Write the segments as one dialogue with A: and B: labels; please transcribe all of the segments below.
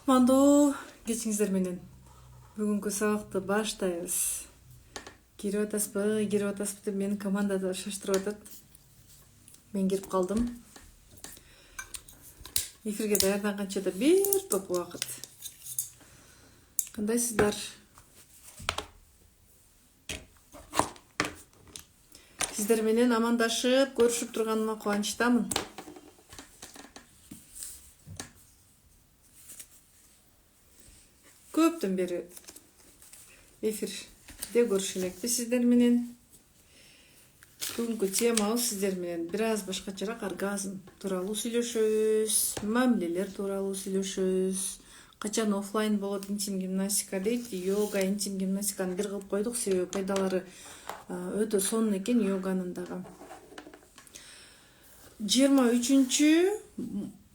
A: Кутмандуу кечиңиздер менен бүгүнкү сабакты баштайбыз. Кирип атасызбы деп мени командада шаштырып атат. Мен кирип калдым. Эфирге даярданганча да бир топ убакыт. Кандайсыздар? Сиздер менен амандашып, көрүшүп турганыма кубанычтамын. Көптөн бери эфирде көрүшө элекпиз сиздер менен. Бүгүнкү темабыз сиздер менен бир аз башкачараак оргазм тууралуу сүйлөшөбүз, мамилелер тууралуу сүйлөшөбүз. Качан офлайн болот интим гимнастика дейт, йога, интим гимнастиканы бир кылып койдук, себеби пайдалары өтө сонун экен йоганын дагы.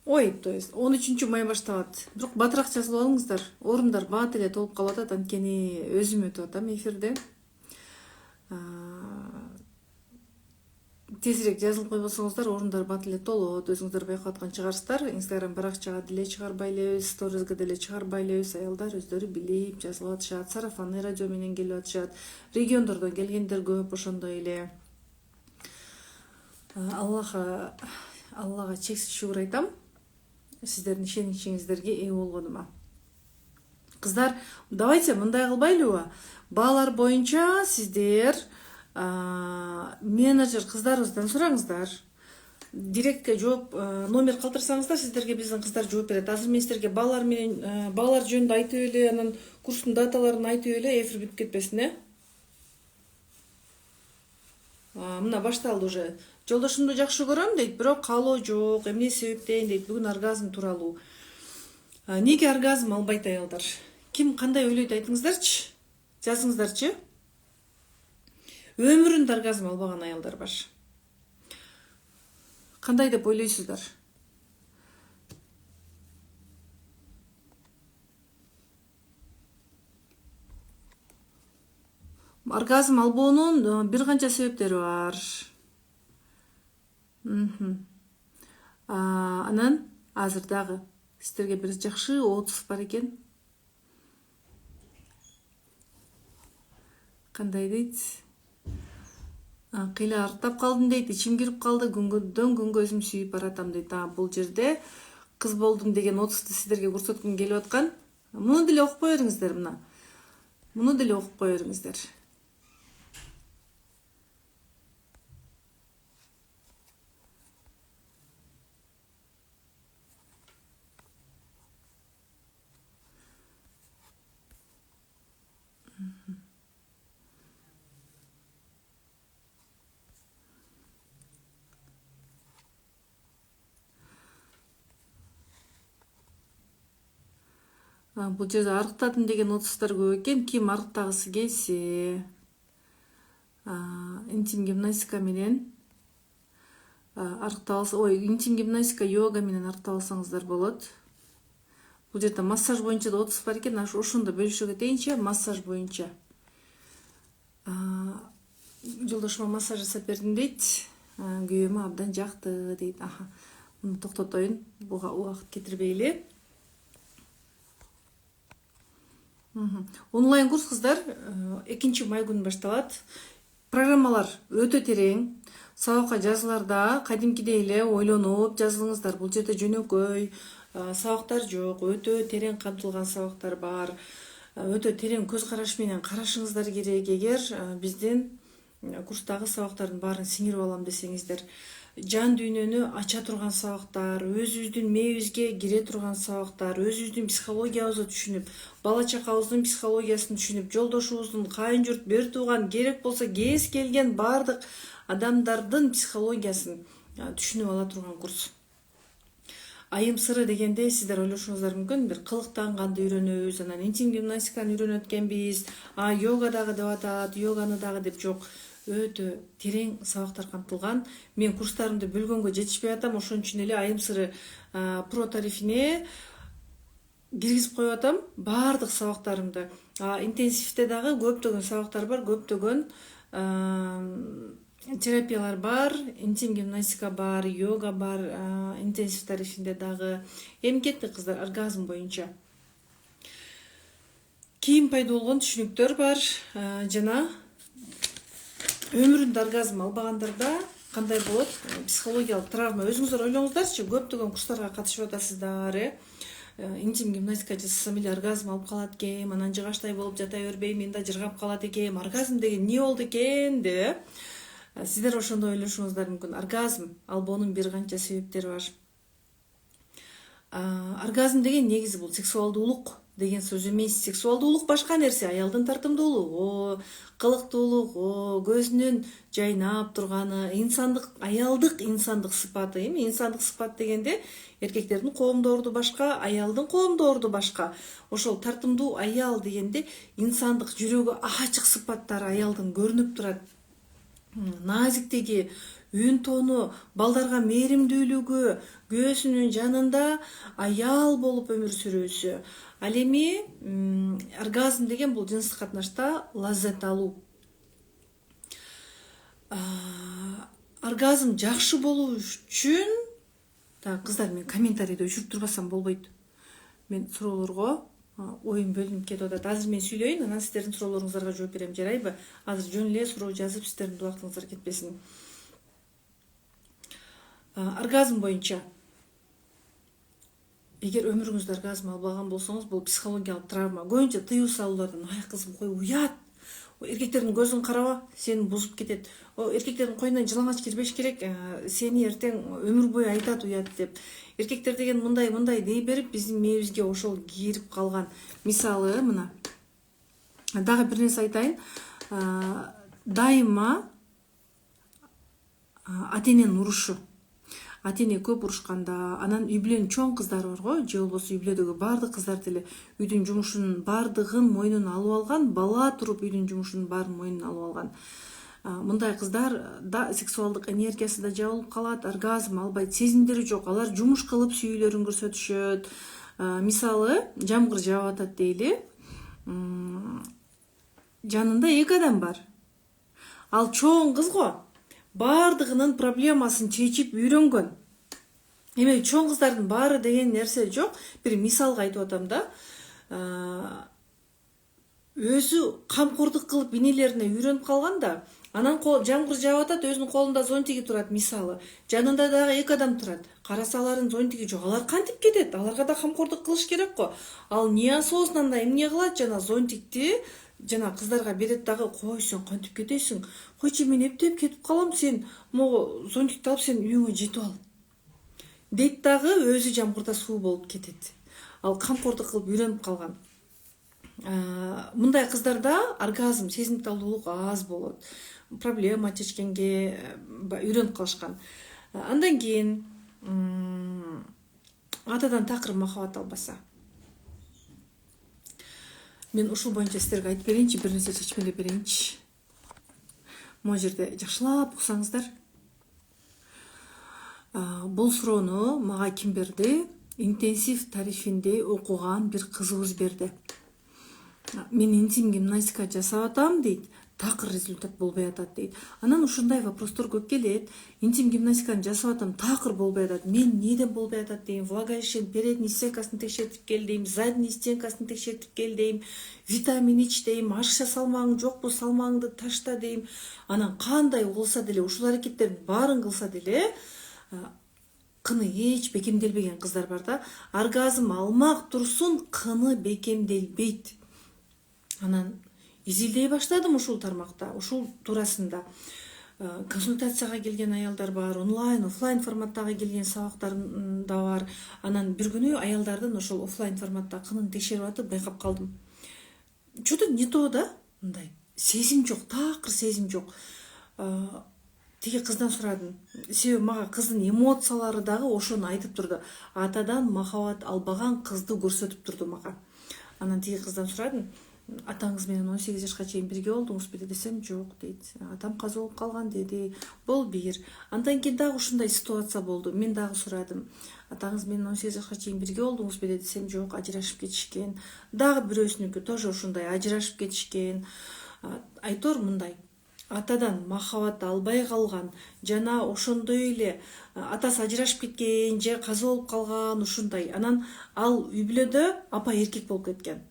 A: 13 май башталат. Бирок батыраак жазылып алыңыздар. Орундар бат эле толуп калып атат, анткени өзүм өтүп атам эфирде. Тезирээк жазылып койбосоңуздар, орундар бат эле толот. Өзүңүздөр байкап аткан чыгарсыздар. Инстаграм баракчага деле чыгарбай элебиз, сторизге деле чыгарбай элебиз. Аялдар өздөрү билип жазылып атышат. Сарафанный радио менен келип атышат. Региондордон келгендер көп ошондой эле. Аллага чексиз шүгүр айтам. Сиздердин ишеничиңиздерге ээ болгонума. Кыздар, давайте мындай кылбайлыбы? Баалар боюнча сиздер менеджер кыздарыбыздан сураңыздар. Директке жооп номер калтырсаңыздар, сиздерге биздин кыздар жооп берет. Азыр мен сиздерге баалар жөнүндө айтып эле, анан курстун даталарын айтып эле, эфир бүтүп кетпесин, Мына башталды уже. Жолдошумду жакшы көрөм дейт, бирок каалоо жок. Эмне себептен дейт, бүгүн оргазм тууралуу. Неге оргазм албайт аялдар? Ким кандай ойлойт айтыңыздарчы? Жазыңыздарчы. Өмүрүндө оргазм албаган аялдар бар. Кандай деп ойлойсуздар? Оргазм албоонун бир канча себептери бар. Анан азыр дагы сиздерге бир жакшы отзыв бар экен. Кандай дейт? Кыйла арыктап калдым дейт, ичим кирип калды, күнгөдөн күнгө өзүм сүйүп баратам дейт. Бул жерде кыз болдум деген отзывды сиздерге көрсөткүм келип аткан. Муну деле окуп кое бериңиздер мына. Муну деле окуп кое бериңиздер. Бул жерде арыктадым деген отзывдар көп экен. Ким арыктагысы келсе, интим гимнастика менен интим гимнастика, йога менен арыктап алсаңыздар болот. Бул жерде массаж боюнча да отзыв бар экен. Ошондо бөлүшө кетейинчи. Массаж боюнча. Жолдошума массаж жасап бердим дейт. Күйөөмө абдан жакты дейт. Муну токтотоюн. Буга убакыт кетирбейли. Онлайн курс кыздар 2 май күнү башталат. Программалар өтө терең. Сабакка жазыларда кадимкидей эле ойлонуп жазылыңыздар. Бул жерде жөнөкөй сабактар жок. Өтө терең камтылган сабактар бар. Өтө терең көз караш менен карашыңыздар керек. Эгер биздин курстагы сабактардын баарын сиңирип алам десеңиздер, жан дүйнөнү ача турган сабактар, өзүбүздүн мээбизге кире турган сабактар, өзүбүздүн психологиябызды түшүнүп, бала чакабыздын психологиясын түшүнүп, жолдошубуздун, кайын журт, бир тууган, керек болсо кез келген баардык адамдардын психологиясын түшүнүп ала турган курс. Айым сыры дегенде сиздер ойлошуңуздар мүмкүн, бир кылыктанганды үйрөнөбүз, анан интим гимнастиканы үйрөнөт экенбиз, йога дагы деп атат, йоганы дагы деп жок. Өтө терең сабактар камтылган. Мен курстарымды бөлгөнгө жетишпей атам, ошон үчүн эле айым сыры про тарифине киргизип коюп атам баардык сабактарымды. Интенсивде дагы көптөгөн сабактар бар, көптөгөн терапиялар бар, интим гимнастика бар, йога бар, интенсив тарифинде дагы. Эми кеттик кыздар оргазм боюнча. кийин пайда болгон түшүнүктөр бар. Жана өмүрүндө оргазм албагандарда кандай болот? Психологиялык травма. Өзүңүздөр ойлоңуздарчы, көптөгөн курстарга катышып атасыздар, интим гимнастика жасасам эле оргазм алып калат экенмин, анан жыгачтай болуп жата бербейм, мен да жыргап калат экенмин. Оргазм деген эмне болду экен деп сиздер ошондой ойлошуңуздар мүмкүн. Оргазм албоонун бир канча себептери бар. Оргазм деген негизи бул сексуалдуулук деген сөз эмес. Сексуалдуулук башка нерсе. Аялдын тартымдуулугу, кылыктуулугу, көзүнүн жайнап турганы, аялдык инсандык сыпаты. Эми инсандык сыпат дегенде эркектердин коомдорду башка, аялдын коомдорду башка. Ошол тартымдуу аял дегенде инсандык жүрөгү ачык сыпаттары аялдын көрүнүп турат. Назиктиги, үн тону, балдарга мээримдүүлүгү, күйөөсүнүн жанында аял болуп өмүр сүрүүсү. Ал эми оргазм деген бул жыныстык катнашта лаззат алуу. Оргазм жакшы болуу үчүн кыздар, мен комментарийде өчүрүп турбасам болбойт. Мен суроолорго оюм бөлүнүп кетип атат. Азыр мен сүйлөйүн, анан сиздердин суроолоруңуздарга жооп берем, жарайбы? Азыр жөн эле суроо жазып, сиздердин убактыңыздар кетпесин. Оргазм боюнча, эгер өмүрүңүздө оргазм албаган болсоңуз, бул психологиялык травма. Көбүнчө тыюу салуулардан, ай кызым кой, уят. Эркектердин көзүн караба, сени бузуп кетет. Эркектердин коюнан жылаңач кирбеш керек, сени эртең өмүр бою айтат уят деп. Эркектер деген мындай дей берип, биздин мээбизге ошол кирип калган. Мисалы, мына дагы бир нерсе айтайын. Дайыма ата-эненин урушу. Ата-эне көп урушканда, анан үй бүлөнүн чоң кыздары бар го, же болбосо үй бүлөдөгү баардык кыздар деле үйдүн жумушунун баардыгын мойнуна алып алган, бала туруп үйдүн жумушунун баарын мойнуна алып алган. Мындай кыздар да сексуалдык энергиясы да жабылып калат, оргазм албайт, сезимдери жок, алар жумуш кылып сүйүүлөрүн көрсөтүшөт. Мисалы, жамгыр жаап атат дейли. Жанында 2 адам бар. Ал чоң кыз го. Баардыгынын проблемасын чечип үйрөнгөн. Эми чоң кыздардын баары деген нерсе жок. Бир мисалга айтып атам да. Өзү камкордук кылып инелерине үйрөнүп калган да. Анан жамгыр жаап атат, өзүнүн колунда зонтиги турат, мисалы. Жанында дагы 2 адам турат. Караса алардын зонтиги жок. Алар кантип кетет? Аларга да камкордук кылыш керек го. Ал неосознанно эмне кылат? Жана зонтикти жана кыздарга берет дагы, кой сен кантип кетесиң? Койчу, мен эптеп кетип калам, сен могу зонтикти алып сен үйүңө жетип ал. Дейт дагы өзү жамгырда суу болуп кетет. Ал камкордук кылып үйрөнүп калган. Мындай кыздарда оргазм, сезимталдуулук аз болот. Проблема чечкенге үйрөнүп калышкан. Андан кийин атадан такыр махабат албаса. Мен ушул боюнча сиздерге айтып берейинчи, бир нерсе чечмелеп берейинчи. Могу жерде жакшылап уксаңыздар. Бул суроону мага ким берди? Интенсив тарифинде окуган бир кызыбыз берди. Мен интим гимнастика жасап атам дейт, такыр результат болбой атат дейт. Анан ушундай вопростор көп келет. Интим гимнастиканы жасап атам, такыр болбой атат. Мен эмнеден болбой атат дейм? Влагалищенин передний стенкасын текшертип кел дейм, задний стенкасын текшертип кел дейм, витамин ич дейм, ашша салмагың жокпу, салмагыңды ташта дейм. Анан кандай кылса деле, ушул аракеттердин баарын кылса деле, кыны эч бекемделбеген кыздар бар да. Оргазм алмак турсун, кыны бекемделбейт. Анан изилдей баштадым ушул тармакта, ушул туурасында. Консультацияга келген аялдар бар, онлайн, офлайн форматтагы келген сабактар да бар. Анан бир күнү аялдардын ошол офлайн форматта кынын текшерип атып байкап калдым. Что-то не то да? Мындай сезим жок, такыр сезим жок. Тиги кыздан сурадым. Себеби мага кыздын эмоциялары дагы ошону айтып турду. Атадан махабат албаган кызды көрсөтүп турду мага. Анан тиги кыздан сурадым. Атаңыз менен 18 жашка чейин бирге болдуңузбу десем, жок дейт. Атам каза болуп калган деди. Бул бир. Андан кийин дагы ушундай ситуация болду. Мен дагы сурадым. Атаңыз менен 18 жашка чейин бирге болдуңузбу десем, жок, ажырашып кетишкен. Дагы бирөөсүнүкү тоже ушундай ажырашып кетишкен. Айтор мындай. Атадан махабат албай калган, жана ошондой эле атасы ажырашып кеткен, же каза болуп калган, ушундай. Анан ал үй бүлөдө апа эркек болуп кеткен.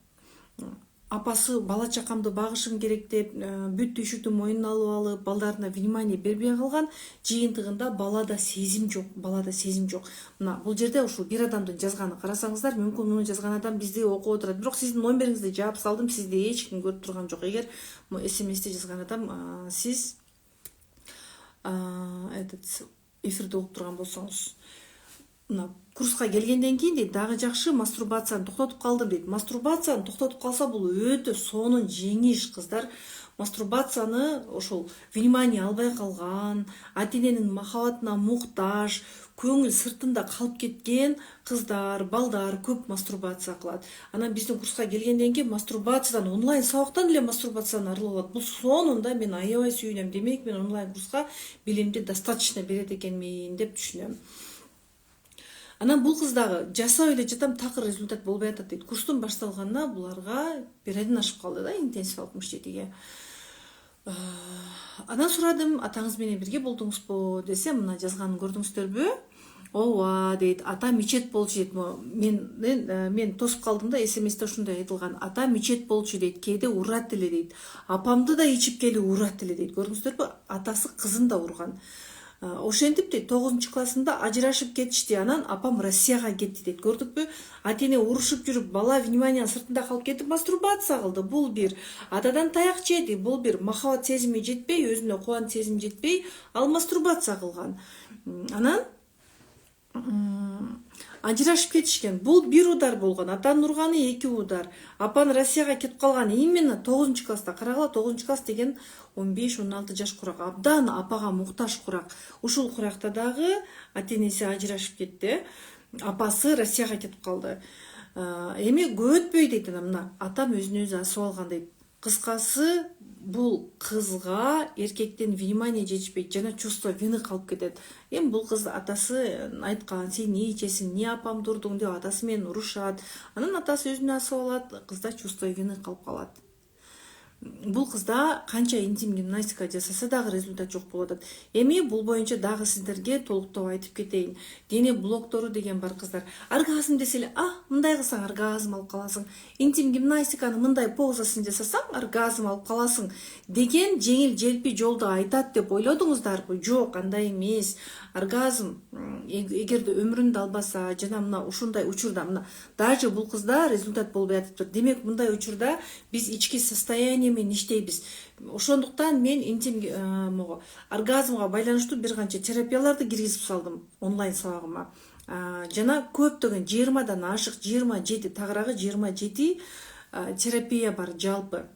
A: апасы бала чакамды багышым керек деп бүт түйшүктү мойнуна алып балдарына внимание бербей калган. Жыйынтыгында балада сезим жок, Мына бул жерде ушул бир адамдын жазганын карасаңыздар, мүмкүн муну жазган адам бизди окуп отурат, бирок сиздин номериңизди жаап салдым, сизди эч ким көрүп турган жок. Эгер смсти жазган адам сиз эфирди угуп турган болсоңуз. Мына курска келгенден кийин дейт, дагы жакшы мастурбацияны токтотуп калдым дейт. Мастурбацияны токтотуп калса бул өтө сонун жеңил иш, кыздар. Мастурбацияны ошол внимание албай калган, ата-эненин махабатына муктаж, көңүл сыртында калып кеткен кыздар, балдар көп мастурбация кылат. Анан биздин курска келгенден кийин мастурбациядан, онлайн сабактан эле мастурбациядан арылып алат. Бул сонун да, мен аябай сүйүнөм. Демек мен онлайн курска билимди достаточно берет экенмин деп түшүнөм. Анан бул кыз дагы жасап эле жатам, такыр результат болбой атат дейт. Курстун башталганына буларга 1 айдан ашып калды да, интенсивдик мыштетиге. Анан сурадым, атаңыз менен бирге болдуңузбу десем, мына жазганын көрдүңүздөрбү? Ооба дейт, ата мечет болчу дейт. Мен тосуп калдым да, смсте ушундай айтылган. Ата мечет болчу дейт, кээде урат эле дейт. Апамды да ичип келип урат эле дейт. Көрдүңүздөрбү? Атасы кызын да урган. Ошентип дейт, 9-классында ажырашып кетишти. Анан апам Россияга кетти дейт. Көрдүкпү? Ата-эне урушуп жүрүп, бала внимание сыртында калып кетип мастурбация кылды. Бул бир атадан таяк жеди, бул бир махабат сезими жетпей, өзүнө кубанч сезими жетпей, ал мастурбация кылган. Анан ажырашып кетишкен. Бул бир удар болгон. Атанын урганы 2 удар. Апан Россияга кетип калган именно 9-класста. Карагыла, 9-класс деген 15-16 жаш курак. Абдан апага муктаж курак. Ушул куракта дагы ата-энеси ажырашып кетти. Апасы Россияга кетип калды. Эми көп өтпөй дейт, мына атам өзүнө өзү асып алган дейт. Кыскасы, бул кызга эркектен внимание жетишпейт жана чувство вины калып кетет. Эми бул кыз атасы айткан, сен эмне ичесиң, эмне апамды урдуң деп атасы менен урушат. Анан атасы өзүнө асып алат, кызда чувство вины калып калат. Бул кызда канча интим гимнастика жасаса дагы результат жок болуп атат. Эми бул боюнча дагы сиздерге толуктоо айтып кетейин. Дене блоктору деген бар, кыздар. Оргазм десе эле, мындай кылсаң оргазм алып каласың. Интим гимнастиканы мындай позасын жасасаң оргазм алып каласың деген жеңил желпи жолду айтат деп ойлодуңуздарбы? Жок, андай эмес. Оргазм эгерде өмүрүндө албаса, жана мына ушундай учурда, мына даже бул кызда результат болбой атыптыр. Демек мындай учурда биз ички состояние менен иштейбиз. Ошондуктан мен интим оргазмга байланыштуу бир канча терапияларды киргизип салдым онлайн сабагыма. Жана көптөгөн 20дан ашык, 27, тагыраагы 27 терапия бар жалпы.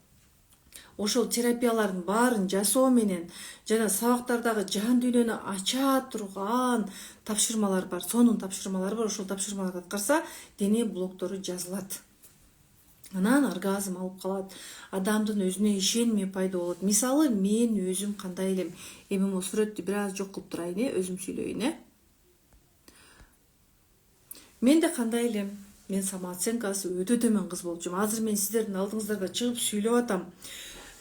A: Ошол терапиялардын баарын жасоо менен жана сабактардагы жан дүйнөнү ача турган тапшырмалар бар, сонун тапшырмалар бар. Ошол тапшырмаларды аткарса, дене блоктору жазылат. Анан оргазм алып калат. Адамдын өзүнө ишеними пайда болот. Мисалы, мен өзүм кандай элем? Эми могу сүрөттү бир аз жок кылып турайын, өзүм сүйлөйүн. Мен да кандай элем? Мен самооценкасы өтө төмөн кыз болчумун. Азыр мен сиздердин алдыңыздарда чыгып сүйлөп атам.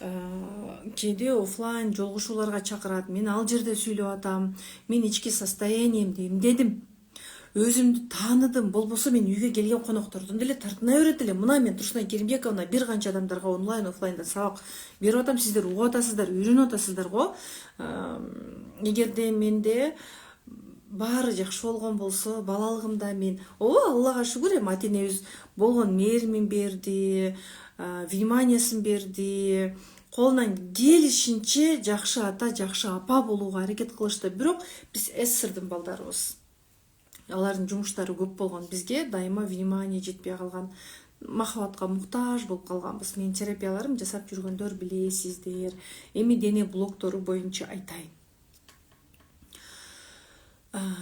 A: Кээде офлайн жолугушууларга чакырат, мен ал жерде сүйлөп атам. Мен ички состояниемди эмдедим. Өзүмдү тааныдым. Болбосо мен үйгө келген коноктордун деле тартына берет элем. Мына мен Турсунай Керимбековна бир канча адамдарга онлайн офлайнда сабак берип атам. Сиздер угуп атасыздар, үйрөнүп атасыздар го. Эгерде менде баары жакшы болгон болсо, балалыгымда мен Аллага шүгүр, эми ата-эне өз болгон мээримин берди, вниманиясын берди. Колунан келишинче жакшы ата, жакшы апа болууга аракет кылышты. Бирок биз СССРдин балдарыбыз. Алардын жумуштары көп болгон, бизге дайыма внимание жетпей калган, махабатка муктаж болуп калганбыз. Мен терапияларым жасап жүргөндөр билесиздер. Эми дене блоктору боюнча айтайын.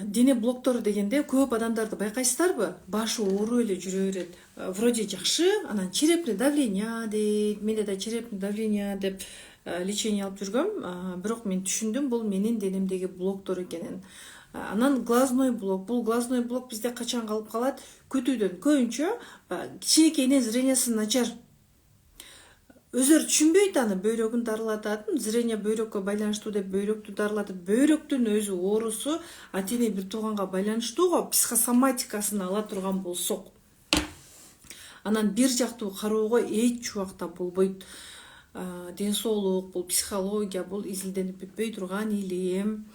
A: Дене блоктору дегенде көп адамдарды байкайсыздарбы? Башы оору эле жүрө берет. Вроде жакшы, анан черепный давление дейт. Менде да черепный давление деп лечение алып жүргөм. Бирок мен түшүндүм, бул менин денемдеги блоктор экенин. Анан глазной блок. Бул глазной блок бизде качан калып калат? Күтүүдөн. Көбүнчө кичинекейинен зрениясы начар. Өзөр түшүнбөйт аны, бөйрөгүн дарылатат, зрение бөйрөккө байланыштуу деп бөйрөктү дарылатып, бөйрөктүн өзү оорусу ата-эне бир тууганга байланыштуу го, психосоматикасын ала турган болсок. Анан бир жактуу кароого эч убакта болбойт. Ден соолук, бул психология, бул изилденип бүтпөй турган илим.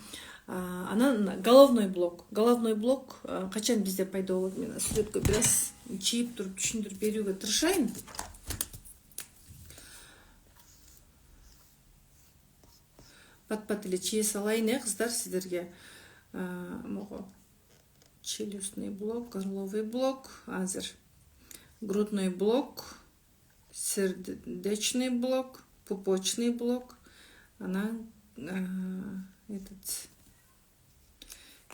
A: Анан головной блок. Головной блок качан бизде пайда болот? Мен сүрөткө бир аз чийип туруп түшүндүрүп берүүгө тырышайын. Пат эле чие салайын кыздар сиздерге. Могу челюстный блок, горловой блок, азыр грудной блок, сердечный блок, пупочный блок, анан этот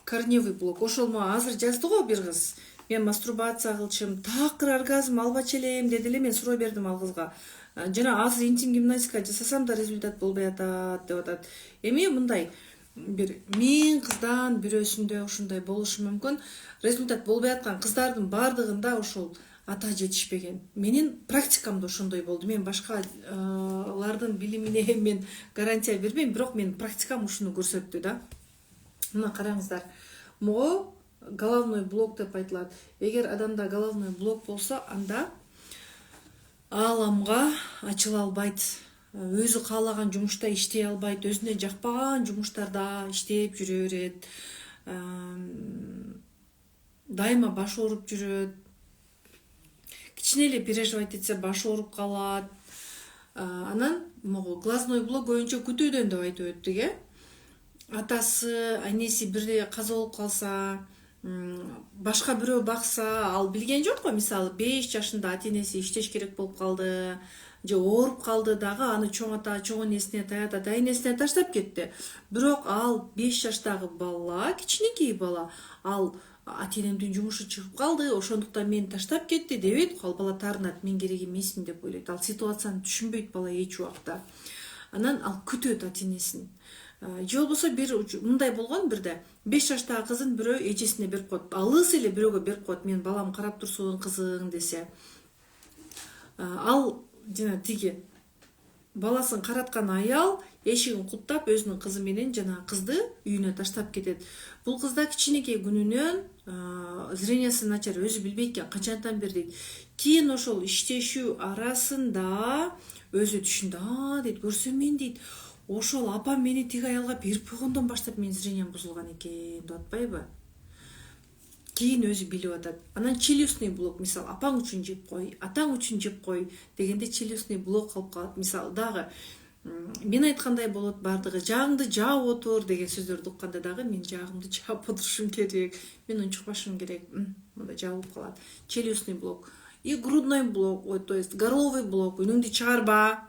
A: корневый блок. Ошол азыр жазды го бир кыз. Мен мастурбация кылчым, такыр оргазм албачу элем деди эле. Мен суроо бердим ал кызга. Жана азыр интим гимнастика жасасам да результат болбой атат деп атат. Эми мындай бир 1000 кыздан бирөөсүндө ушундай болушу мүмкүн. Результат болбой аткан кыздардын бардыгында ошол ата жетишпеген. Менин практикамда ошондой болду. Мен башкалардын билимине мен гарантия бербейм, бирок менин практикам ушуну көрсөттү да. Мына караңыздар. Могу головной блок деп айтылат. Эгер адамда головной блок болсо, анда ааламга ачыла албайт. Өзү каалаган жумушта иштей албайт, өзүнө жакпаган жумуштарда иштеп жүрө берет. Дайыма баш ооруп жүрөт. Кичине эле переживать этсе баш ооруп калат. Анан могу глазной блок көбүнчө күтүүдөн деп айтып өттүк, Атасы, анеси бирде каза болуп калса, башка бирөө бакса, ал билген жок го. Мисалы 5 жашында ата-энеси иштеш керек болуп калды, же ооруп калды дагы, аны чоң ата, чоң энесине, ата энесине таштап кетти. Бирок ал 5 жаштагы бала, кичинекей бала, ал ата-энемдин жумушу чыгып калды, ошондуктан мени таштап кетти дебейт. Ал бала таарынат, мен керек эмесмин деп ойлойт. Ал ситуацияны түшүнбөйт бала эч убакта. Анан ал күтөт ата-энесин. Же болбосо бир мындай болгон, бирде 5 жаштагы кызын бирөө эжесине берип коет. Алыс эле бирөөгө берип коет. Мен балам карап турсун, кызың десе. Ал жана тиги баласын караткан аял эшигин куттап өзүнүн кызы менен жана кызды үйүнө таштап кетет. Бул кызда кичинекей күнүнөн зрениясы начар, өзү билбейт экен, качантан бери дейт. Кийин ошол иштешүү арасында өзү түшүндү, дейт, көрсөм мен дейт, ошол апам мени тиги аялга берип койгондон баштап менин зрениям бузулган экен деп атпайбы? Кийин өзү билип атат. Анан челюстный блок, мисал, апаң үчүн жеп кой, атаң үчүн жеп кой дегенде челюстный блок калып калат. Мисал, дагы мен айткандай болот, бардыгы жаагыңды жаап отур деген сөздөрдү укканда дагы мен жаагымды жаап отурушум керек, мен унчукпашым керек, мындай жабылып калат. Челюстный блок. И грудной блок, то есть горловый блок, үнүңдү чыгарба.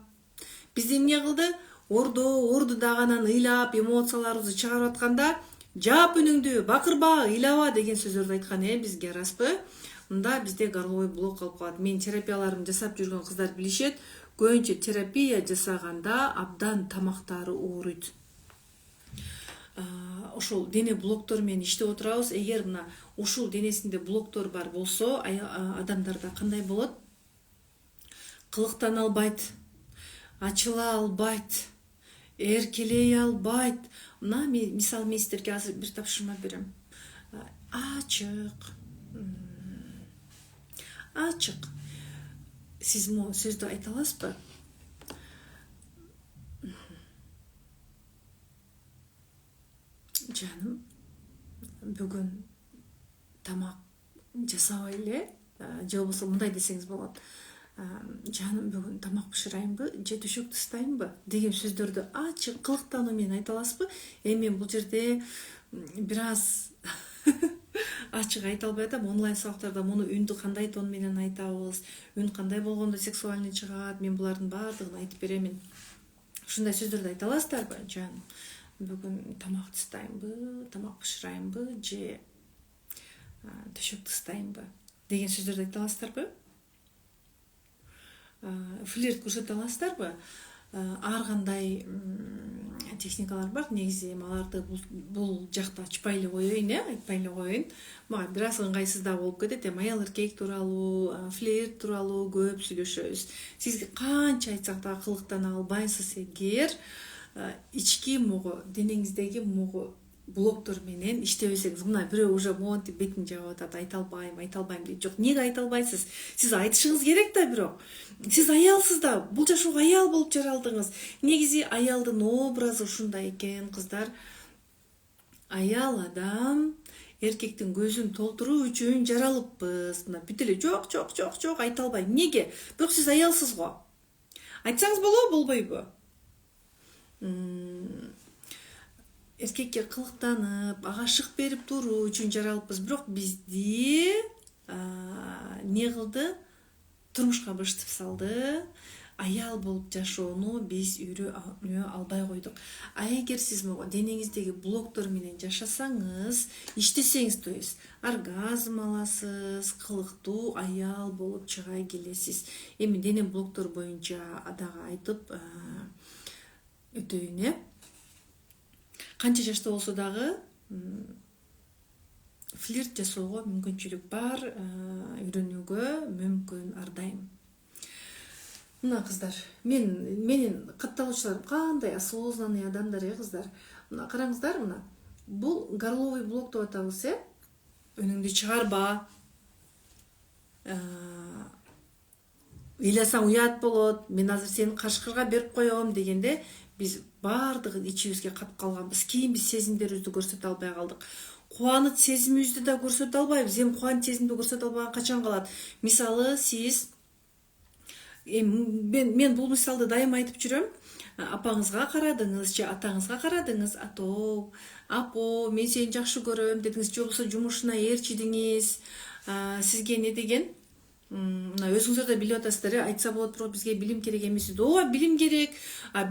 A: Бизде эмне кылды? Орду дагы анан ыйлап, эмоцияларыбызды чыгарып атканда жаап үнүңдү, бакырба, ыйлаба деген сөздөрдү айткан бизге, араспы? Мында бизде горловой блок калып калат. Мен терапияларымды жасап жүргөн кыздар билишет, көбүнчө терапия жасаганда абдан тамактары ооруйт. Ошол дене блоктору менен иштеп отурабыз. Эгер мына ушул денесинде блоктор бар болсо, адамдарда кандай болот? Кылыктана албайт, ачыла албайт, эркелей албайт. Мына мисал, мен сиздерге азыр бир тапшырма берем. Ачык. Ачык. Сиз могу сөздү айта аласызбы? Жаным, бүгүн тамак жасабай эле, же болбосо мындай десеңиз болот. Жаным, бүгүн тамак бышырайынбы, же төшөк тастайынбы деген сөздөрдү ачык кылыктануу менен айта аласызбы? Мен бул жерде бир аз ачык айта албай атам. Онлайн сабактарда муну үндү кандай тон менен айтабыз, үн кандай болгондо сексуальный чыгат, мен булардын баардыгын айтып беремин. Ушундай сөздөрдү айта аласыздарбы? Жаным, бүгүн тамак тастайынбы, тамак бышырайынбы, же төшөк тастайынбы деген сөздөрдү айта аласыздарбы? Флирт көрсөтө аласыздарбы? Ар кандай техникалар бар. Негизи аларды бул жакта ачпай эле коеюн, айтпай эле коеюн. Мага бир аз ыңгайсыздаа болуп кетет. Аял эркек тууралуу, флирт тууралуу көп сүйлөшөбүз. Сизге канча айтсак да кылыктана албайсыз эгер ички могу денеңиздеги могу блогтор менен иштебесеңиз, мына бирөө уже монтип бетин жаап атат, айта албайм дейт. Жок, эмнеге айта албайсыз? Сиз айтышыңыз керек да, бирок сиз аялсыз да, бул жашоого аял болуп жаралдыңыз. Негизи аялдын образы ушундай экен, кыздар. Аял адам эркектин көзүн толтуруу үчүн жаралыппыз. Мына бүт эле жок айта албайм. Эмнеге? Бирок сиз аялсыз го. Айтсаңыз болобу, болбойбу? Эркекке кылыктанып, ага шык берип туруу үчүн жаралыппыз. Бирок бизди не кылды? Турмушка быштып салды. Аял болуп жашоону биз үйрөнө албай койдук. А эгер сиз могу денеңиздеги блоктор менен жашасаңыз, иштесеңиз, то есть оргазм аласыз, кылыктуу аял болуп чыга келесиз. Эми дене блоктор боюнча дагы айтып өтөйүн, канча жашта болсо дагы флирт жасоого мүмкүнчүлүк бар, үйрөнүүгө мүмкүн ар дайым. Мына кыздар, менин катталуучуларым кандай осознанный адамдар, кыздар. Мына караңыздар, мына бул горловый блок деп атабыз, өнүңдү чыгарба. Ыйласаң уят болот, мен азыр сени кашкырга берип коем дегенде биз баардыгын ичибизге кап калганбыз. Кийин биз сезимдерибизди көрсөтө албай калдык. Кубаныч сезимибизди да көрсөтө албайбыз. Эми кубаныч сезимди көрсөтө албаган качан калат? Мисалы, сиз мен бул мисалды дайым айтып жүрөм. Апаңызга карадыңыз же атаңызга карадыңыз, атоо, апо, мен сени жакшы көрөм дедиңиз, же болбосо жумушуна ээрчидиңиз, сизге не деген? Мына өзүңүздөр да билип атасыздар, айтса болот, бирок бизге билим керек эмес. Ооба, билим керек.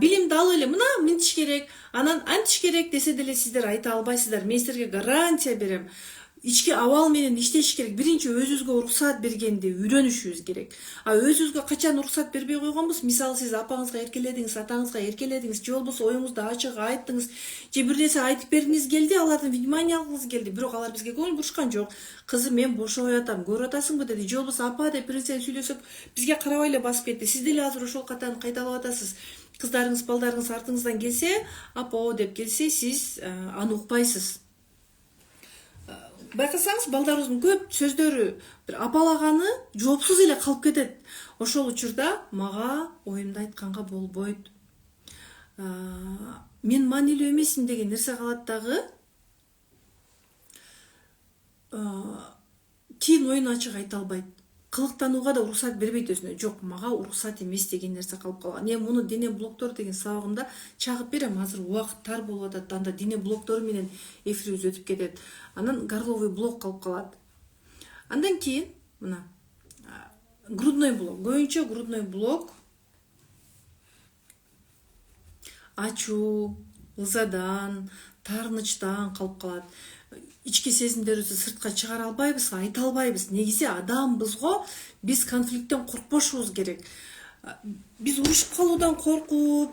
A: Билимди алып эле мына мынтиш керек, анан антиш керек десе деле сиздер айта албайсыздар. Мен силерге гарантия берем. Ички абал менен иштеш керек. Биринчи өзүбүзгө уруксат бергенди үйрөнүшүбүз керек. Өзүбүзгө качан уруксат бербей койгонбуз? Мисалы, сиз апаңызга эркеледиңиз, атаңызга эркеледиңиз, же болбосо оюңузду ачык айттыңыз, же бир нерсе айтып бергиңиз келди, алардын внимание алгыңыз келди, бирок алар бизге көңүл бурушкан жок. Кызым, мен бошобой атам, көрүп атасыңбы деди, же болбосо апа деп бир нерсе сүйлөсөк, бизге карабай эле басып кетти. Сиз деле азыр ошол катаны кайталап атасыз. Кыздарыңыз, балдарыңыз артыңыздан келсе, апа деп келсе, сиз аны укпайсыз. Байкасаңыз, балдарыбыздын көп сөздөрү бир апалаганы жоопсуз эле калып кетет. Ошол учурда мага оюмду айтканга болбойт. Мен маанилүү эмесмин деген нерсе калат дагы. Кийин оюн ачык айта албайт. Кылыктанууга да уруксат бербейт өзүнө. Жок, мага уруксат эмес деген нерсе калып калган. Эми муну дене блоктор деген сабагымда чагып берем. Азыр убакыт тар болуп атат. Анда дене блоктору менен эфирибиз өтүп кетет. Анан горловый блок калып калат. Андан кийин мына грудной блок. Көбүнчө грудной блок ачуу, ызадан, таарынычтан калып калат. Ички сезимдерибизди сыртка чыгара албайбыз, айта албайбыз. Негизи адамбыз го, биз конфликттен коркпошубуз керек. Биз урушуп калуудан коркуп,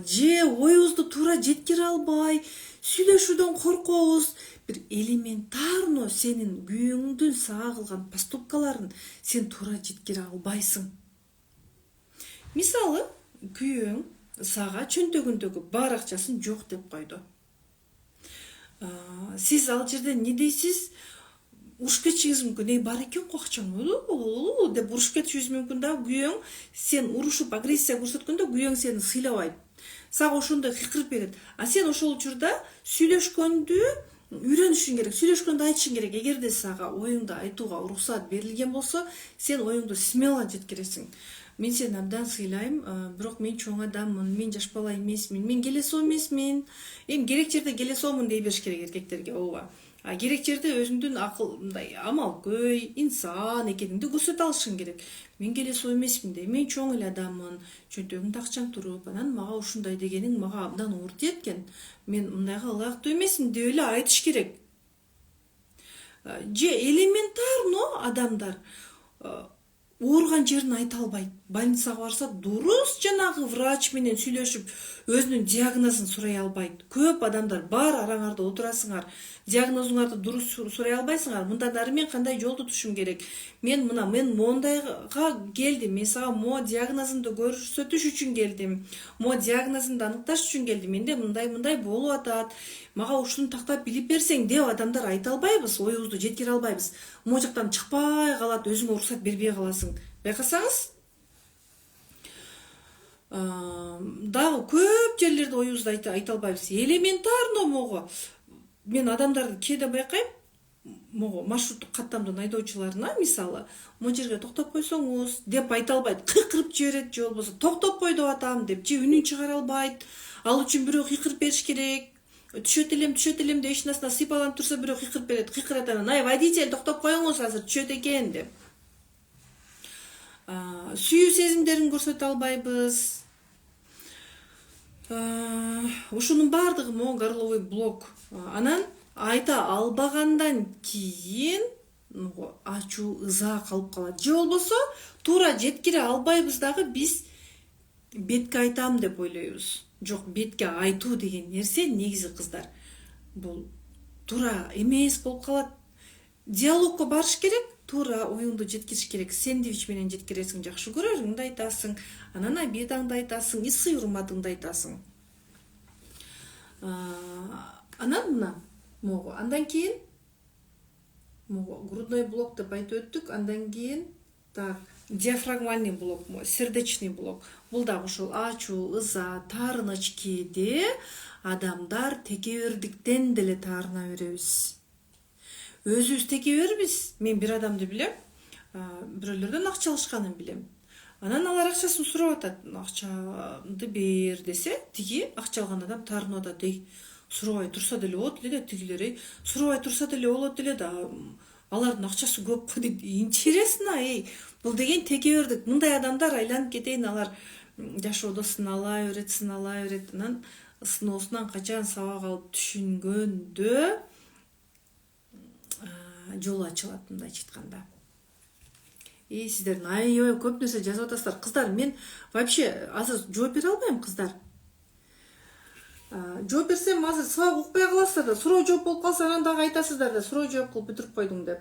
A: же оюбузду туура жеткире албай, сүйлөшүүдөн коркобуз. Бир элементарно сенин күйөөңдүн сага кылган поступкаларын сен туура жеткире албайсың. Мисалы, күйөөң сага чөнтөгүндөгү бар акчасын жок деп койду. Сиз ал жерде не дейсиз? Урушуп кетишиңиз мүмкүн. Бар экен го акчаң деп урушуп кетишиңиз мүмкүн да. Күйөөң сен урушуп агрессия көрсөткөндө күйөөң сени сыйлабайт. Сага ошондой кыйкырып берет. Сен ошол учурда сүйлөшкөндү үйрөнүшүң керек, сүйлөшкөндү айтышың керек. Эгерде сага оюңду айтууга уруксат берилген болсо, сен оюңду смело жеткиресиң. Мен сени абдан сыйлайм, бирок мен чоң адаммын, мен жаш бала эмесмин, мен келесоо эмесмин. Эми керек жерде келесоомун дей бериш керек эркектерге, ооба. Керек жерде өзүңдүн акылдай, амал көй, инсан экениңди көрсөтө алышың керек. Мен келесоо эмесмин де, мен чоң эле адаммын, чөнтөгүмдө акчам туруп, анан мага ушундай дегениң мага абдан оор тиет экен. Мен мындайга ылайыктуу эмесмин деп эле айтыш керек. Же элементарно адамдар ооруган жерин айта албайт. больницага барса дурус жанагы врач менен сүйлөшүп өзүнүн диагнозун сурай албайт. Көп адамдар бар араңарда отурасыңар, диагнозуңарды дурус сурай албайсыңар. Мындан ары мен кандай жолду tutушум керек? Мен мондайга келдим. Мен сага мо диагнозумду көрсөтүш үчүн келдим. Мо диагнозумду аныкташ үчүн келдим. Менде мындай болуп атат. Мага ушуну тактап билип берсең деп адамдар айта албайбыз, оюбузду жеткире албайбыз. Могу жактан чыкпай калат, өзүңө уруксат бербей каласың. Байкасаңыз, дагы көп жерлерде оюбузду айта албайбыз. Элементарно могу мен адамдарды кээде байкайм, могу маршруттук каттамдын айдоочуларына мисалы могу жерге токтоп койсоңуз деп айта албайт, кыйкырып жиберет, же болбосо токтоп кой деп атам деп, же үнүн чыгара албайт. Ал үчүн бирөө кыйкырып бериш керек. Түшөт элем деп ишинасына сыйпаланып турса бирөө кыйкырып берет, кыйкырат анан: "Ай, водитель, токтоп коюңуз, азыр түшөт экен" деп. Сүйүү сезимдерин көрсөтө албайбыз. Ушунун баардыгы могу горловой блок. Анан айта албагандан кийин ачуу, ыза калып калат. Же болбосо туура жеткире албайбыз дагы, биз бетке айтам деп ойлойбуз. Жок, бетке айтуу деген нерсе негизи кыздар бул туура эмес болуп калат. Диалогко барыш керек, туура оюңду жеткириш керек. Сэндвич менен жеткиресиң, жакшы көрөрүңдү айтасың, анан обедаңды айтасың, ысый урматыңды айтасың. Анан могу андан кийин грудной блок деп айтып өттүк. Андан кийин так, диафрагмальный блок, сердечный блок. Бул дагы ошол ачуу, ыза, таарыныч кээде адамдар текебердиктен деле таарына беребиз. Өзүбүз текебербиз. Мен бир адамды билем, бирөөлөрдөн акча алышканын билем. Анан алар акчасын сурап атат. Акчамды бер десе, тиги акча алган адам таарынып атат. Сурабай турса деле болот эле да, тигилер сурабай турса деле болот эле да, алардын акчасы көп го дейт. Интересно, бул деген текебердик. Мындай адамдар айланып кетейин, алар жашоодо сынала берет. Анан сыноосунан качан сабак алып түшүнгөндө жол ачылат, мындайча айтканда. Сиздердин аябай көп нерсе жазып атасыздар. Кыздар, мен вообще азыр жооп бере албайм, кыздар. Жооп берсем азыр сабак укпай каласыздар да, суроо жооп болуп калса анан дагы айтасыздар да, суроо жооп кылып бүтүрүп койдуң деп.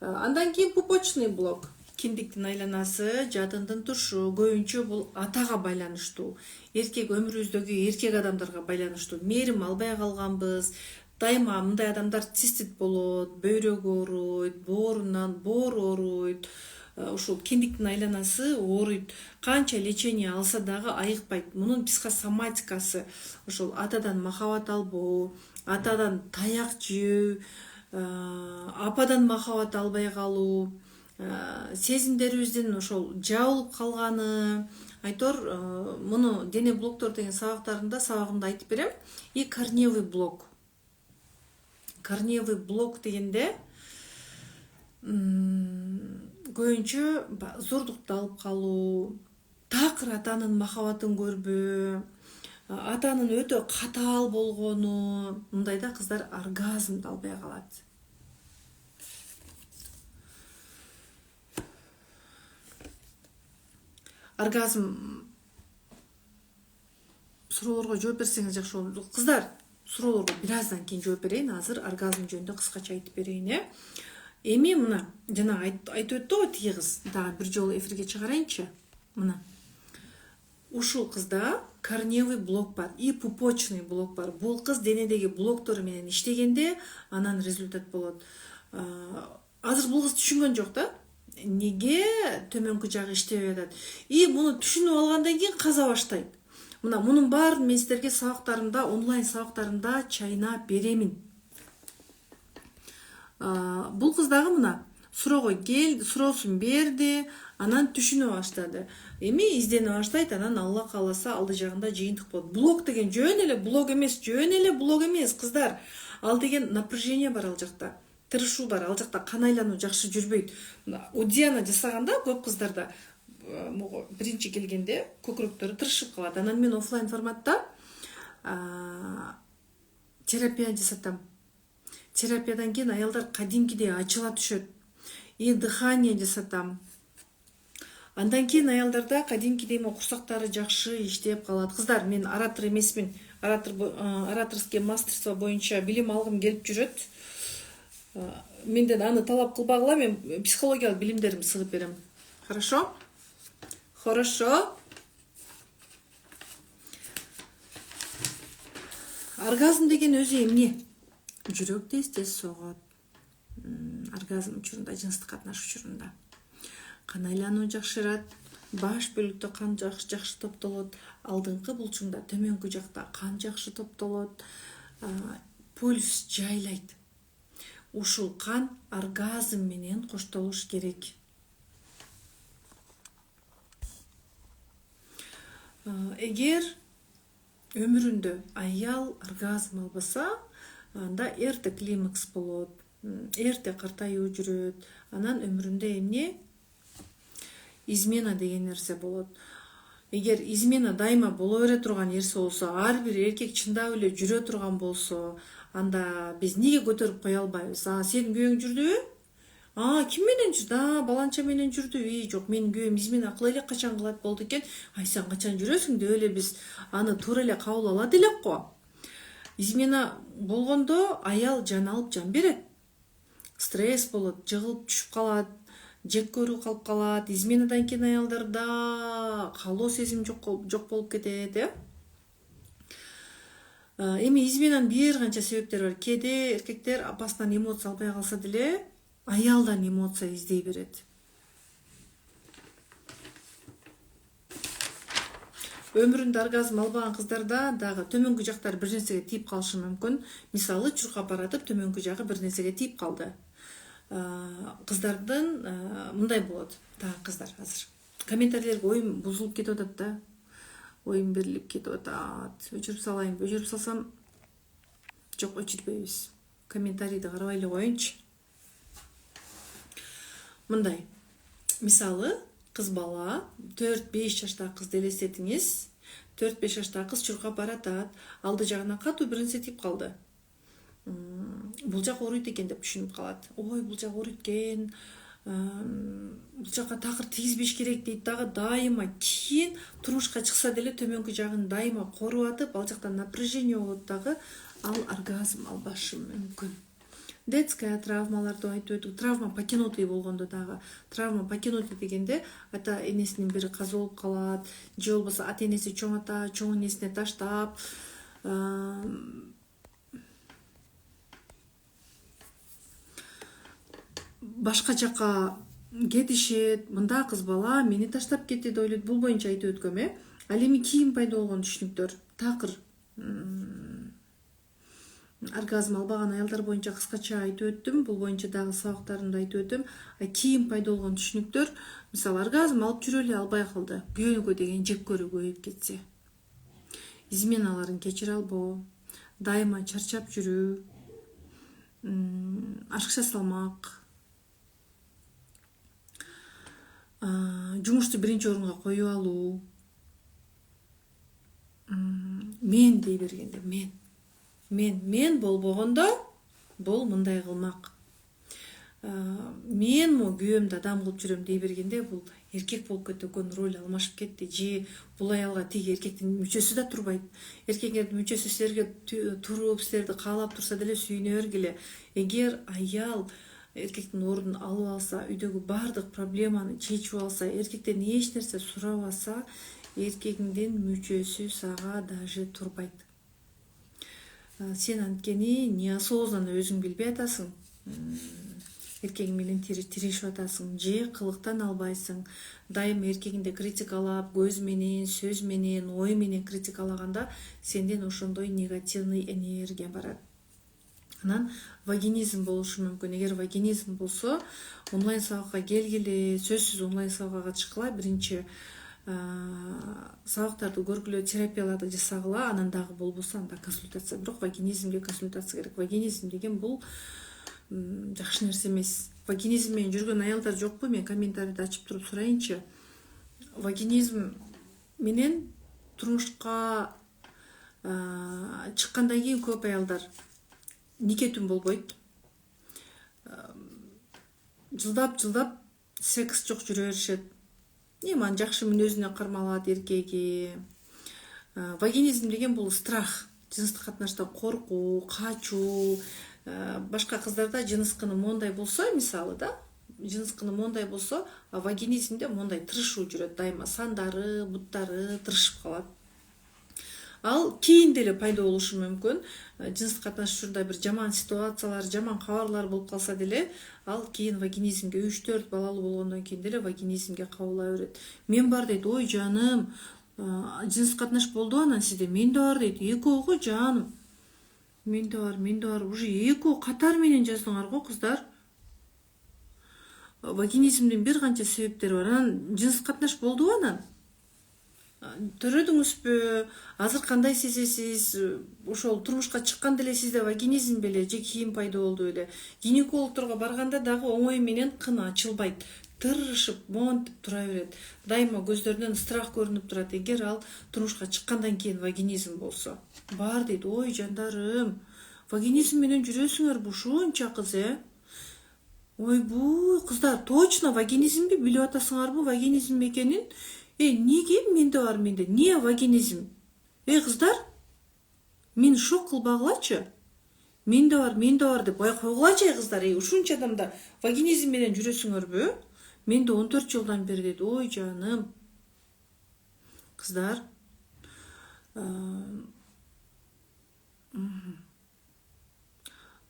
A: Андан кийин пупочный блок. Киндиктин айланасы, жадындын тушу, көбүнчө бул атага байланыштуу. Эркек өмүрүбүздөгү эркек адамдарга байланыштуу. Мээрим албай калганбыз. Дайыма мындай адамдар цистит болот, бөйрөгү ооруйт, боор ооруйт. Ушул киндиктин айланасы ооруйт. Канча лечение алса дагы айыкпайт. Мунун психосоматикасы ошол атадан махабат албоо, атадан таяк жөө, ападан махабат албай калуу, сезимдерибиздин ошол жабылып калганы. Айтор, муну дене блоктор деген сабагымда айтып берем. И корневый блок. Корневый блок дегенде көбүнчө зордукту алып калуу, такыр атанын махабатын көрбөө, атанын өтө катаал болгону, мындайда кыздар оргазмды албай калат. Оргазм суроолорго жооп берсеңиз жакшы болот. Кыздар, суроолорго бир аздан кийин жооп берейин. Азыр оргазм жөнүндө кыскача айтып берейин. Эми мына жана айтып өттү го тиги кыз, дагы бир жолу эфирге чыгарайынчы. Мына ушул кызда корневый блок бар и пупочный блок бар. Бул кыз денедеги блоктору менен иштегенде анан результат болот. Азыр бул кыз түшүнгөн жок да, неге төмөнкү жагы иштебей атат. И муну түшүнүп алгандан кийин каза баштайт. Мына мунун баарын мен сиздерге сабактарымда, онлайн сабактарымда чайнап беремин. Бул кыз дагы мына суроого келди, суроосун берди, анан түшүнө баштады. Эми издене баштайт, анан Алла кааласа алды жагында жыйынтык болот. Блок деген жөн эле блок эмес, кыздар. Ал деген напряжение бар ал жакта. Тырышуу бар, ал жакта кан айлануу жакшы жүрбөйт. Удиана жасаганда көп кыздарда биринчи келгенде көкүрөктөрү тырышып калат. Анан мен офлайн форматта терапия жасатам. Терапиядан кийин аялдар кадимкидей ачыла түшөт. И дыхание жасатам. Андан кийин аялдарда кадимкидей курсактары жакшы иштеп калат. Кыздар, мен оратор эмесмин. Ораторский мастерство боюнча билим алгым келип жүрөт. Менден аны талап кылбагыла, мен психологиялык билимдеримди сыгып берем. Хорошо? Хорошо. Оргазм деген өзү эмне? Жүрөк тез согот. Оргазм учурунда, жыныстык катнаш учурунда кан айлануу жакшырат, баш бөлүктө кан жакшы топтолот, алдыңкы булчуңда, төмөнкү жакта кан жакшы топтолот, пульс жайлайт. Ушул кан оргазм менен коштолуш керек. Эгер өмүрүндө аял оргазм албаса, анда эрте климакс болот, эрте картаюу жүрөт. Анан өмүрүндө эмне? Измена деген нерсе болот. Эгер измена дайыма боло бере турган нерсе болсо, ар бир эркек чындап эле жүрө турган болсо, анда биз неге көтөрүп кое албайбыз? Сенин күйөөң жүрдүбү? Ким менен жүрдү? Баланча менен жүрдү. Жок, менин күйөөм измена кыла эле, качан кылат болду экен? Сен качан жүрөсүң деп эле биз аны туура эле кабыл алат элек го. Измена болгондо аял жан алып жан берет. Стресс болот, жыгылып түшүп калат, жек көрүү калып калат. Изменадан кийин аялдарда каалоо сезим жок болуп кетет, Эми изменанын бир канча себептери бар. Кээде эркектер апасынан эмоция албай калса деле, аялдан эмоция издей берет. Өмүрүндө оргазм албаган кыздарда дагы төмөнкү жактары бир нерсеге тийип калышы мүмкүн. Мисалы, чуркап баратып төмөнкү жагы бир нерсеге тийип калды. Кыздардын мындай болот. Кыздар, азыр комментарийлерге оюм бузулуп кетип атат да. Оюм берилип кетип атат. Өчүрүп салайынбы? Өчүрүп салсам, жок, өчүрбөйбүз. Комментарийди карабай эле коеюнчу. Мындай. Мисалы, кыз бала 4-5 жаштагы кызды элестетиңиз. 4-5 жаштагы кыз чуркап баратат. Алды жагына катуу бир нерсе тийип калды. Бул жак ооруйт экен деп түшүнүп калат. Ой, бул жак ооруйт экен. Бул жака такыр тийгизбеш керек дейт дагы. Дайыма кийин турмушка чыкса деле төмөнкү жагын дайыма коруп атып, ал жакта напряжение болот дагы. Ал оргазм албашы мүмкүн. Детская травмалар деп айтып өттүк. Травма покинутый болгондо дагы. Травма покинутый дегенде ата энесинин бири каза болуп калат, же болбосо ата энеси чоң энесине таштап, башка жака кетишет. Мында кыз бала мени таштап кетти деп ойлойт. Бул боюнча айтып өткөм, Ал эми кийин пайда болгон түшүнүктөр. Такыр оргазм албаган аялдар боюнча кыскача айтып өттүм. Бул боюнча дагы сабактарымда айтып өтөм. Кийин пайда болгон түшүнүктөр, мисалы, оргазм алып жүрө эле албай калды. Күйөөнүгө деген жек көрүү көбөйүп кетсе. Изменаларын кечире албоо, дайыма чарчап жүрүү, ашыкча салмак, жумушту биринчи орунга коюп алуу, мен дей бергенде мен болбогондо бул мындай кылмак. Мен күйөөмдү адам кылып жүрөм дей бергенде бул эркек болуп кетти экен, роль алмашып кетти. Же бул аялга тиги эркектин мүчөсү да турбайт. Эркектин мүчөсү силерге туруп, силерди каалап турса деле сүйүнө бергиле. Эгер аял эркектин ордун алып алса, үйдөгү бардык проблеманы чечип алса, эркектен эч нерсе сурабаса, эркегиңдин мүчөсү сага даже турбайт. Сен анткени неосознанно өзүң билбей атасың. Эркегиң менен тирешип атасың, же кылыктан албайсың. Дайыма эркегиңди критикалап, көз менен, сөз менен, ой менен критикалаганда сенден ошондой негативный энергия барат. Анан вагинизм болушу мүмкүн. Эгер вагинизм болсо, онлайн сабакка келгиле, сөзсүз онлайн сабакка катышкыла, биринчи сабактарды көргүлө, терапияларды жасагыла, анан дагы болбосо анда консультация. Бирок вагинизмге консультация керек. Вагинизм деген бул жакшы нерсе эмес. Вагинизм менен жүргөн аялдар жокпу? Мен комментарийди ачып туруп сурайынчы. Вагинизм менен турмушка чыккандан кийин көп аялдар никетүн болбойт. Жылдап секс жок жүрө беришет. эми анын жакшы мүнөзүнө кармалат эркеги. Вагинизм деген бул страх, жыныстык катнаштан коркуу, качуу. Башка кыздарда жыныс мондай болсо, мисалы да, жыныс мондай болсо, вагинизмде мондай тырышуу жүрөт, дайыма сандары, буттары тырышып калат. Ал кийин деле пайда болушу мүмкүн. Жыныстык катнашып учурда бир жаман ситуациялар, жаман кабарлар болуп калса деле, ал кийин вагинизмге 3-4 балалуу болгондон кийин деле вагинизмге кабыла берет. Мен бар дейт, ой жаным, жыныстык катнаш болду анан сизде? Менде бар дейт. Экөө го жаным. Менде бар. Уже экөө катар менен жаздыңар го кыздар. Вагинизмдин бир канча себептери бар. Анан жыныстык катнаш болду анан төрөдүңүзбү? Азыр кандай сезесиз? Ошол турмушка чыкканда эле сизде вагинизм беле же кийин пайда болду беле? Гинекологторго барганда дагы оңой менен кын ачылбайт. Тырышып, монтип тура берет. Дайыма көздөрүнөн страх көрүнүп турат, эгер ал турмушка чыккандан кийин вагинизм болсо. Бар дейт, ой жандарым, вагинизм менен жүрөсүңөрбү ушунча кыз, Ойбуй, кыздар, точно вагинизмби билип атасыңарбы вагинизм экенин? Неге менде бар, менде? Не вагинизм? Кыздар, мени шок кылбагылачы? Менде бар деп койгулачы, кыздар. Ушунча адамда вагинизм менен жүрөсүңөрбү? Менде 14 жылдан бери дейт. Ой жаным. Кыздар,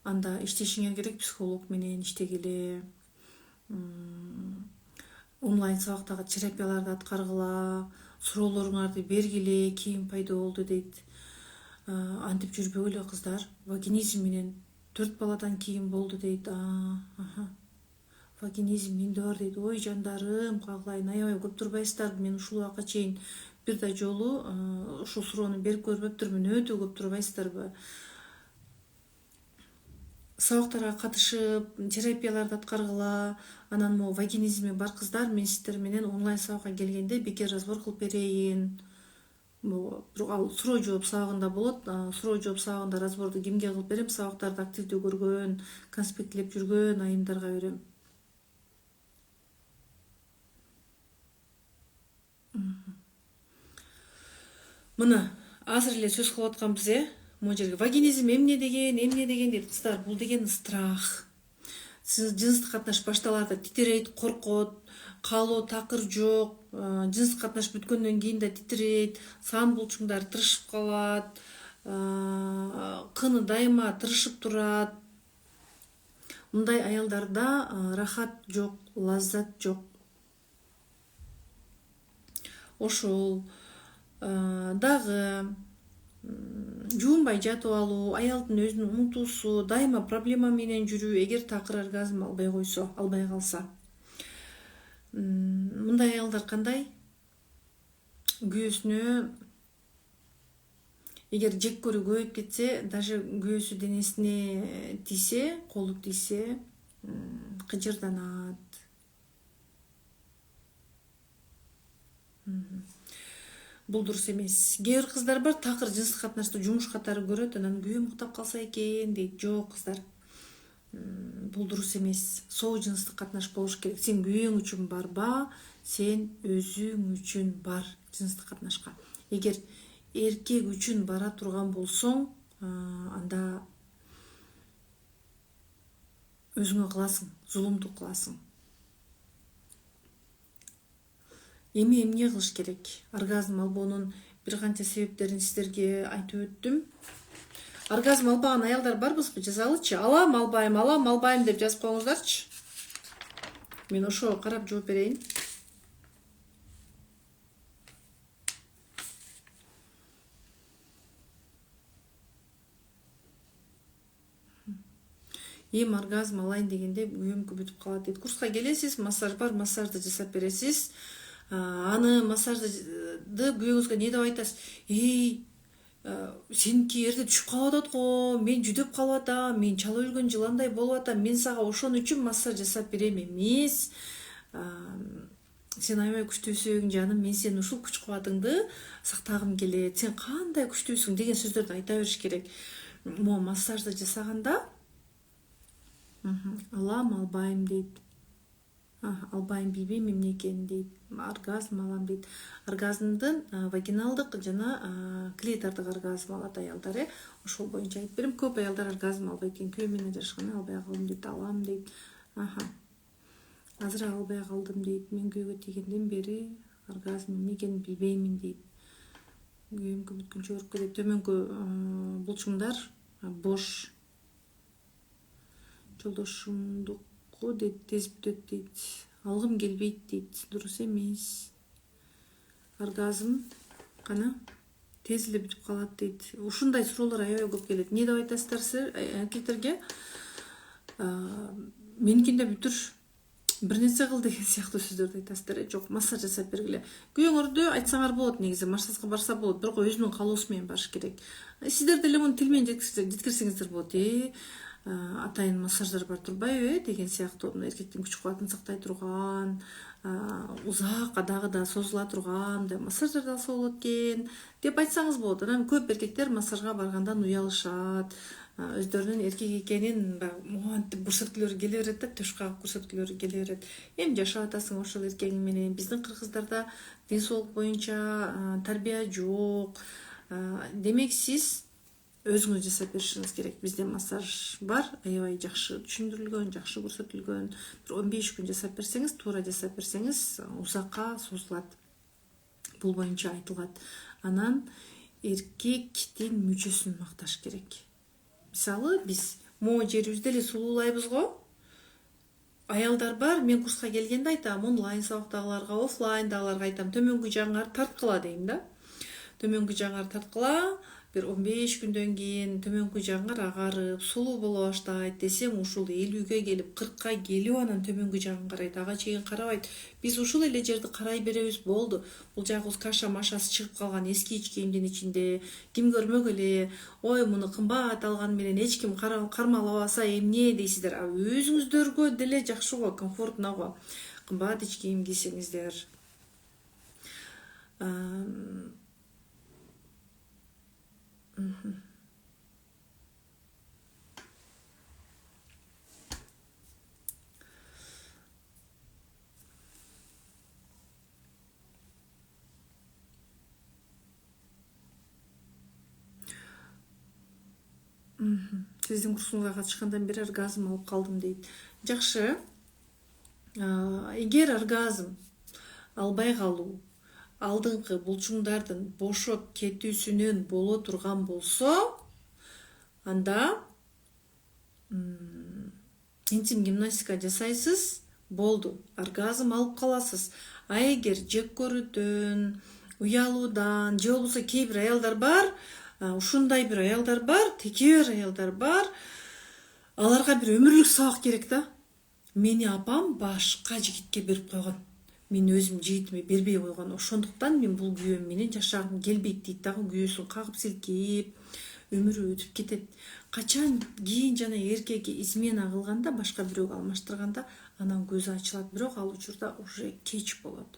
A: анда иштешиңер керек, психолог менен иштегиле. Онлайн сабактагы терапияларды аткаргыла, суроолоруңарды бергиле, кийин пайда болду дейт. Антип жүрбөгүлө кыздар. Вагинизм менен 4 баладан кийин болду дейт. Вагинизм менде бар дейт. Ой жандарым, кагылайын, аябай көп турбайсыздарбы? Мен ушул убакка чейин бир да жолу ушул суроону берип көрбөптүрмүн. Өтө көп турбайсыздарбы? Сабактарга катышып, терапияларды аткаргыла. Анан могу вагинизми бар кыздар, мен сиздер менен онлайн сабакка келгенде бекер разбор кылып берейин. Ал суроо жооп сабагында болот. Суроо жооп сабагында разборду кимге кылып берем? Сабактарды активдүү көргөн, конспектлеп жүргөн айымдарга берем. Мына азыр эле сөз кылып атканбыз, могу жерге вагинизм эмне деген дейт кыздар. Бул деген страх. Сиз жыныстык катнаш башталарда титирейт, коркот, каалоо такыр жок. Жыныстык катнаш бүткөндөн кийин да титирейт, сан булчуңдар тырышып калат, кыны дайыма тырышып турат. Мындай аялдарда рахат жок, лаззат жок. Ошол дагы жуунбай жатып алуу, аялдын өзүн унутуусу, дайыма проблема менен жүрүү, эгер такыр оргазм албай калса. Мындай аялдар кандай? Күйөөсүнө эгер жек көрүү көбөйүп кетсе, даже күйөөсү денесине тийсе, колу тийсе, кыжырданат. Бул дурус эмес. Кээ бир кыздар бар, такыр жыныстык катнашты жумуш катары көрөт, анан күйөөм уктап калса экен дейт. Жок кыздар. Бул дурус эмес. Соо жыныстык катнаш болуш керек. Сен күйөөң үчүн барба, сен өзүң үчүн бар жыныстык катнашка. Эгер эркек үчүн бара турган болсоң, анда өзүңө кыласың, зулумдук кыласың. Эмне кылыш керек? Оргазм албоонун бир канча себептерин сиздерге айтып өттүм. Оргазм албаган аялдар барбызбы? Жазалычы. Алам, албайм деп жазып коюңуздарчы. Мен ошого карап жооп берейин. Оргазм алайын дегенде күйөөм бүтүп калат дейт. Курска келесиз, массаж бар, массажды жасап бересиз. Аны массажды күйөөңүзгө не деп айтасыз? Сеники эрде түшүп калып атат го, мен жүдөп калып атам, мен чала өлгөн жыландай болуп атам, мен сага ошон үчүн массаж жасап берем эмес. Сен аябай күчтүүсүң жаным, мен сенин ушул күч кубатыңды сактагым келет, сен кандай күчтүүсүң деген сөздөрдү айта бериш керек. Могу массажды жасаганда алам, албайм дейт. албайм, билбейм эмне экенин дейт. Оргазм алам дейт. Оргазмдын вагиналдык жана клитордук оргазм алат аялдар. Ошол боюнча айтып берем. Көп аялдар оргазм албайт экен. Күйөөм менен ажырашканда албай калдым дейт, алам дейт. Азыр албай калдым дейт. Мен күйөөгө тийгенден бери оргазм эмне экенин билбеймин дейт. Күйөөм бүткүнчө ооруп кетет. Төмөнкү булчуңдар бош. Жолдошумдуку дейт тез бүтөт дейт. Алгым келбейт дейт. Дурус эмес. Оргазм кана тез эле бүтүп калат дейт. Ушундай суроолор аябай көп келет. Эмне деп айтасыздар силер эркектерге? Меникин да бүтүр, бир нерсе кыл деген сыяктуу сөздөрдү айтасыздар. Жок, массаж жасап бергиле. Күйөөңөрдү айтсаңар болот, негизи массажга барса болот, бирок өзүнүн каалоосу менен барыш керек. Сиздер деле муну тил менен жеткирсеңиздер болот. Атайын массаждар бар турбайбы деген сыяктуу, эркектин күч кубатын сактай турган, узак дагы да созула турган массаждарды алса болот экен деп айтсаңыз болот. Анан көп эркектер массажга баргандан уялышат. Өздөрүнүн эркек экенин монтип көрсөткүлөрү келе берет да, төш кагып көрсөткүлөрү келе берет. Эми жашап атасың ошол эркегиң менен. Биздин кыргыздарда ден соолук боюнча тарбия жок. Демек сиз өзүңүз жасап беришиңиз керек. Бизде массаж бар, аябай жакшы түшүндүрүлгөн, жакшы көрсөтүлгөн. Бир 15 күн жасап берсеңиз, туура жасап берсеңиз, узакка созулат. Бул боюнча айтылат. Анан эркектин мүчөсүн макташ керек. Мисалы, биз могу жерибизде эле сулуулайбыз го. Аялдар бар, мен курска келгенде айтам, онлайн сабактагыларга, оффлайндагыларга айтам, төмөнкү жагыңарды тарткыла дейм да. Төмөнкү жагыңарды тарткыла, бир 15 күндөн кийин төмөнкү жагыңар агарып, сулуу боло баштайт десең, ушул 50ге келип, 40ка келип анан төмөнкү жагын карайт. Ага чейин карабайт. Биз ушул эле жерди карай беребиз, болду. Бул жагыбыз каша-машасы чыгып калган эски эч кийимдин ичинде, ким көрмөк эле, ой муну кымбат алган менен эч ким кармалабаса эмне дейсиздер. Өзүңүздөргө деле жакшы го, комфортно го. Кымбат эч кийим кийсеңиздер. Сиздин курсуңузга катышкандан бери оргазм алып калдым дейт. Жакшы. Эгер оргазм албай калуу алдыңкы булчуңдардын бошоп кетүүсүнөн боло турган болсо, анда интим гимнастика жасайсыз, болду, оргазм алып каласыз. А эгер жек көрүүдөн, уялуудан, же болбосо кээ бир аялдар бар, ушундай бир аялдар бар, текебер аялдар бар, аларга бир өмүрлүк сабак керек да. Мени апам башка жигитке берип койгон. Мен өзүм жигитиме бербей койгон. Ошондуктан мен бул күйөөм менен жашагым келбейт дейт дагы, күйөөсүн кагып силкейип, өмүрү өтүп кетет. Качан кийин жана эркеги измена кылганда, башка бирөөгө алмаштырганда, анан көзү ачылат, бирок ал учурда уже кеч болот.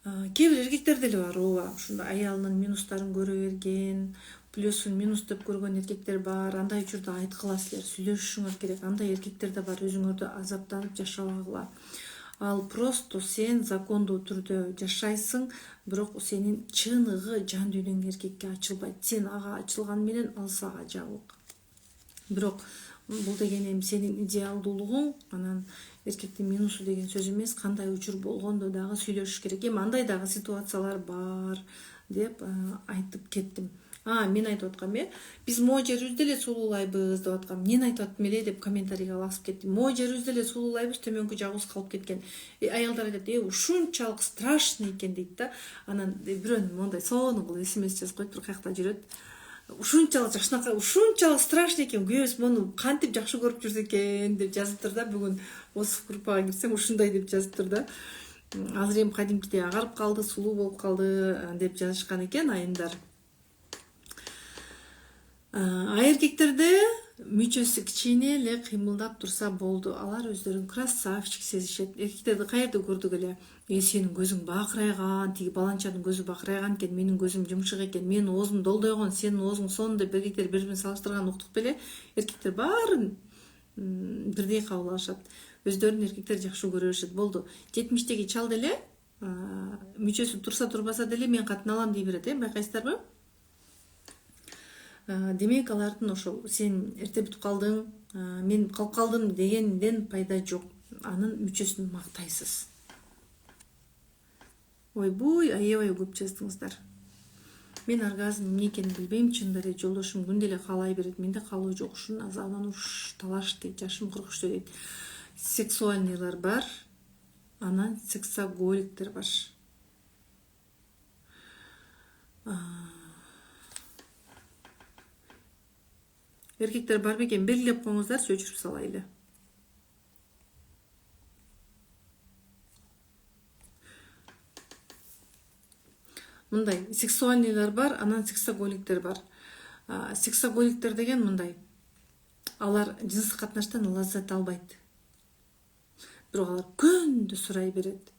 A: Кээ бир эркектер деле бар, ооба, ушундай аялынын минустарын көрө берген, плюсун минус деп көргөн эркектер бар. Андай учурда айткыла, силер сүйлөшүшүңөр керек. Андай эркектер да бар, өзүңөрдү азаптанып жашабагыла. Ал просто сен закондуу түрдө жашайсың, бирок сенин чыныгы жан дүйнөң эркекке ачылбайт. Сен ага ачылган менен ал сага жабык. Бирок бул деген эми сенин идеалдуулугуң, анан эркектин минусу деген сөз эмес, кандай учур болгондо дагы сүйлөшүш керек. Эми андай дагы ситуациялар бар деп айтып кеттим. Мен айтып аткам, биз могу жерибизде эле сулуулайбыз деп аткам. Эмнени айтып аттым эле деп комментарийге басып кеттим. Могу жерибизде эле сулуулайбыз, төмөнкү жагыбыз калып кеткен. Аялдар айтат, ушунчалык страшный экен дейт да. Анан бирөөнүн мондай сонун кылып смс жазып коюптур, каякта жүрөт. Ушунчалык жакшынакай, ушунчалык страшный экен, күйөөбүз муну кантип жакшы көрүп жүрдү экен деп жазыптыр да. Бүгүн осы группага кирсең ушундай деп жазыптыр да. Азыр эми кадимкидей агарып калды, сулуу болуп калды деп жазышкан экен айымдар. Эркектерде мүчөсү кичине эле кыймылдап турса болду. Алар өздөрүн красавчик сезишет. Эркектерди каерде көрдүк эле? Сенин көзүң бакырайган, тиги баланчанын көзү бакырайган экен, менин көзүм жумшак экен, менин оозум долдойгон, сенин оозуң сонун деп эркектер бири-бирин салыштырган уктук беле? Эркектер баарын бирдей кабыл алышат. өздөрүн эркектер жакшы көрө беришет. Болду. 70-теги чал деле мүчөсү турса турбаса деле мен катын алам дей берет, байкайсыздарбы? Демек алардын ошол сен эрте бүтүп калдың, мен калып калдым дегенден пайда жок. Анын мүчөсүн мактайсыз. Ойбуй, аябай көп жаздыңыздар. Мен оргазм эмне экенин билбейм, чынында эле жолдошум күндө эле каалай берет. Менде каалоо жок, ушун азапланууш, талаш дейт, жашым 43-тө дейт. Сексуальныйлар бар, анан сексоголиктер бар. Эркектер бар бекен, белгилеп коюңуздарчы, өчүрүп салайлы. Мындай, сексуальныйлар бар, анан сексоголиктер бар. Сексоголиктер деген мындай. Алар жыныстык катнаштан лаззат албайт. Бирок алар күндө сурай берет.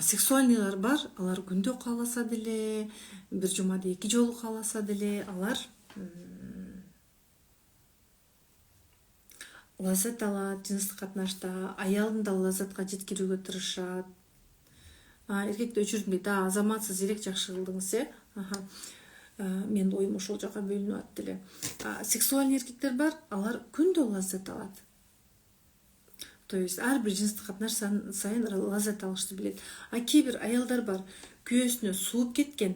A: Сексуальныйлар бар, алар күндө кааласа деле, бир жумада 2 жолу кааласа деле, алар лаззат алат жыныстык катнашта, аялын да лаззатка жеткирүүгө тырышат. Эркекти өчүрдүм дейт. Азаматсыз элек жакшы кылдыңыз, Мен оюм ошол жака бөлүнүп атат деле. Сексуальный эркектер бар, алар күндө лаззат алат. То есть ар бир жыныстык катнаш сайын лаззат алышты билет. Кээ бир аялдар бар, күйөөсүнө сууп кеткен.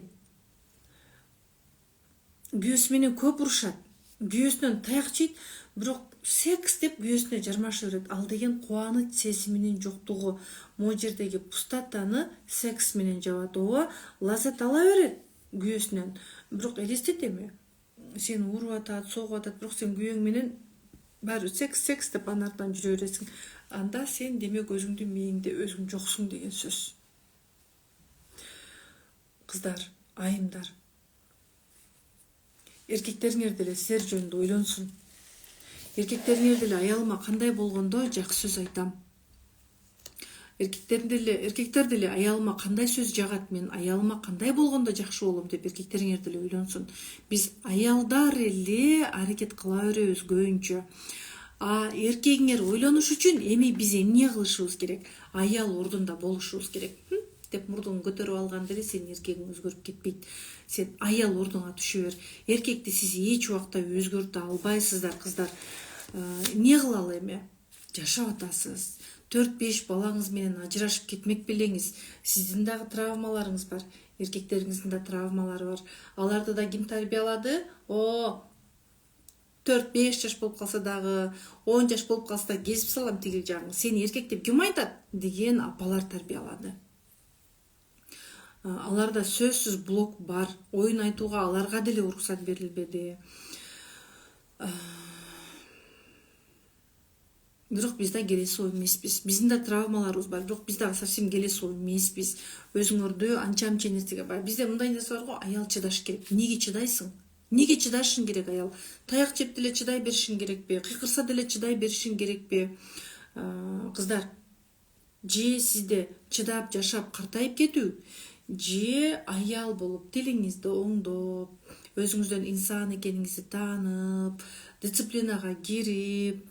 A: Күйөөсү менен көп урушат. Күйөөсүнөн таяк жейт, бирок секс деп күйөөсүнө жармаша берет. Ал деген кубаныч сезиминин жоктугу. Могу жердеги пустотаны секс менен жабат. Ооба, лаззат ала берет күйөөсүнөн. Бирок элестет эми. Сени уруп атат, согуп атат, бирок сен күйөөң менен баары секс деп анын артынан жүрө бересиң. Анда сен демек өзүңдүн мээңде өзүң жоксуң деген сөз. Кыздар, айымдар. Эркектериңер деле силер жөнүндө ойлонсун. Эркектериңер деле аялыма кандай болгондо жакшы сөз айтам. Эркектер деле аялыма кандай сөз жагат, мен аялыма кандай болгондо жакшы болом деп эркектериңер деле ойлонсун. Биз аялдар эле аракет кыла беребиз көбүнчө. Эркегиңер ойлонуш үчүн эми биз эмне кылышыбыз керек? Аял ордунда болушубуз керек. Деп мурдуңду көтөрүп алган деле сенин эркегиң өзгөрүп кетпейт. Сен аял ордуңа түшө бер. Эркекти сиз эч убакта өзгөртө албайсыздар, кыздар. Эмне кылалы эми? Жашап атасыз. 4-5 балаңыз менен ажырашып кетмек белеңиз. Сиздин дагы травмаларыңыз бар. Эркектериңиздин да травмалары бар. Аларды да ким тарбиялады? 4-5 жаш болуп калса дагы, 10 жаш болуп калса да кезип салам тигил жагың. Сени эркек деп ким айтат деген апалар тарбиялады. Аларда сөзсүз блок бар. Оюн айтууга аларга деле уруксат берилбеди. Бирок биз да келесоо эмеспиз. Биздин да травмаларыбыз бар, бирок биз дагы совсем келесоо эмеспиз. Өзүңөрдө анча-мынча нерсеге бар. Бизде мындай нерсе бар го, аял чыдаш керек. Эмнеге чыдайсың? Эмнеге чыдашың керек аял? Таяк жеп деле чыдай беришиң керекпи? Кыйкырса деле чыдай беришиң керекпи? Кыздар, же сизде чыдап жашап картайып кетүү, же аял болуп, тилиңизди оңдоп, өзүңүздөн инсан экениңизди таанып, дисциплинага кирип,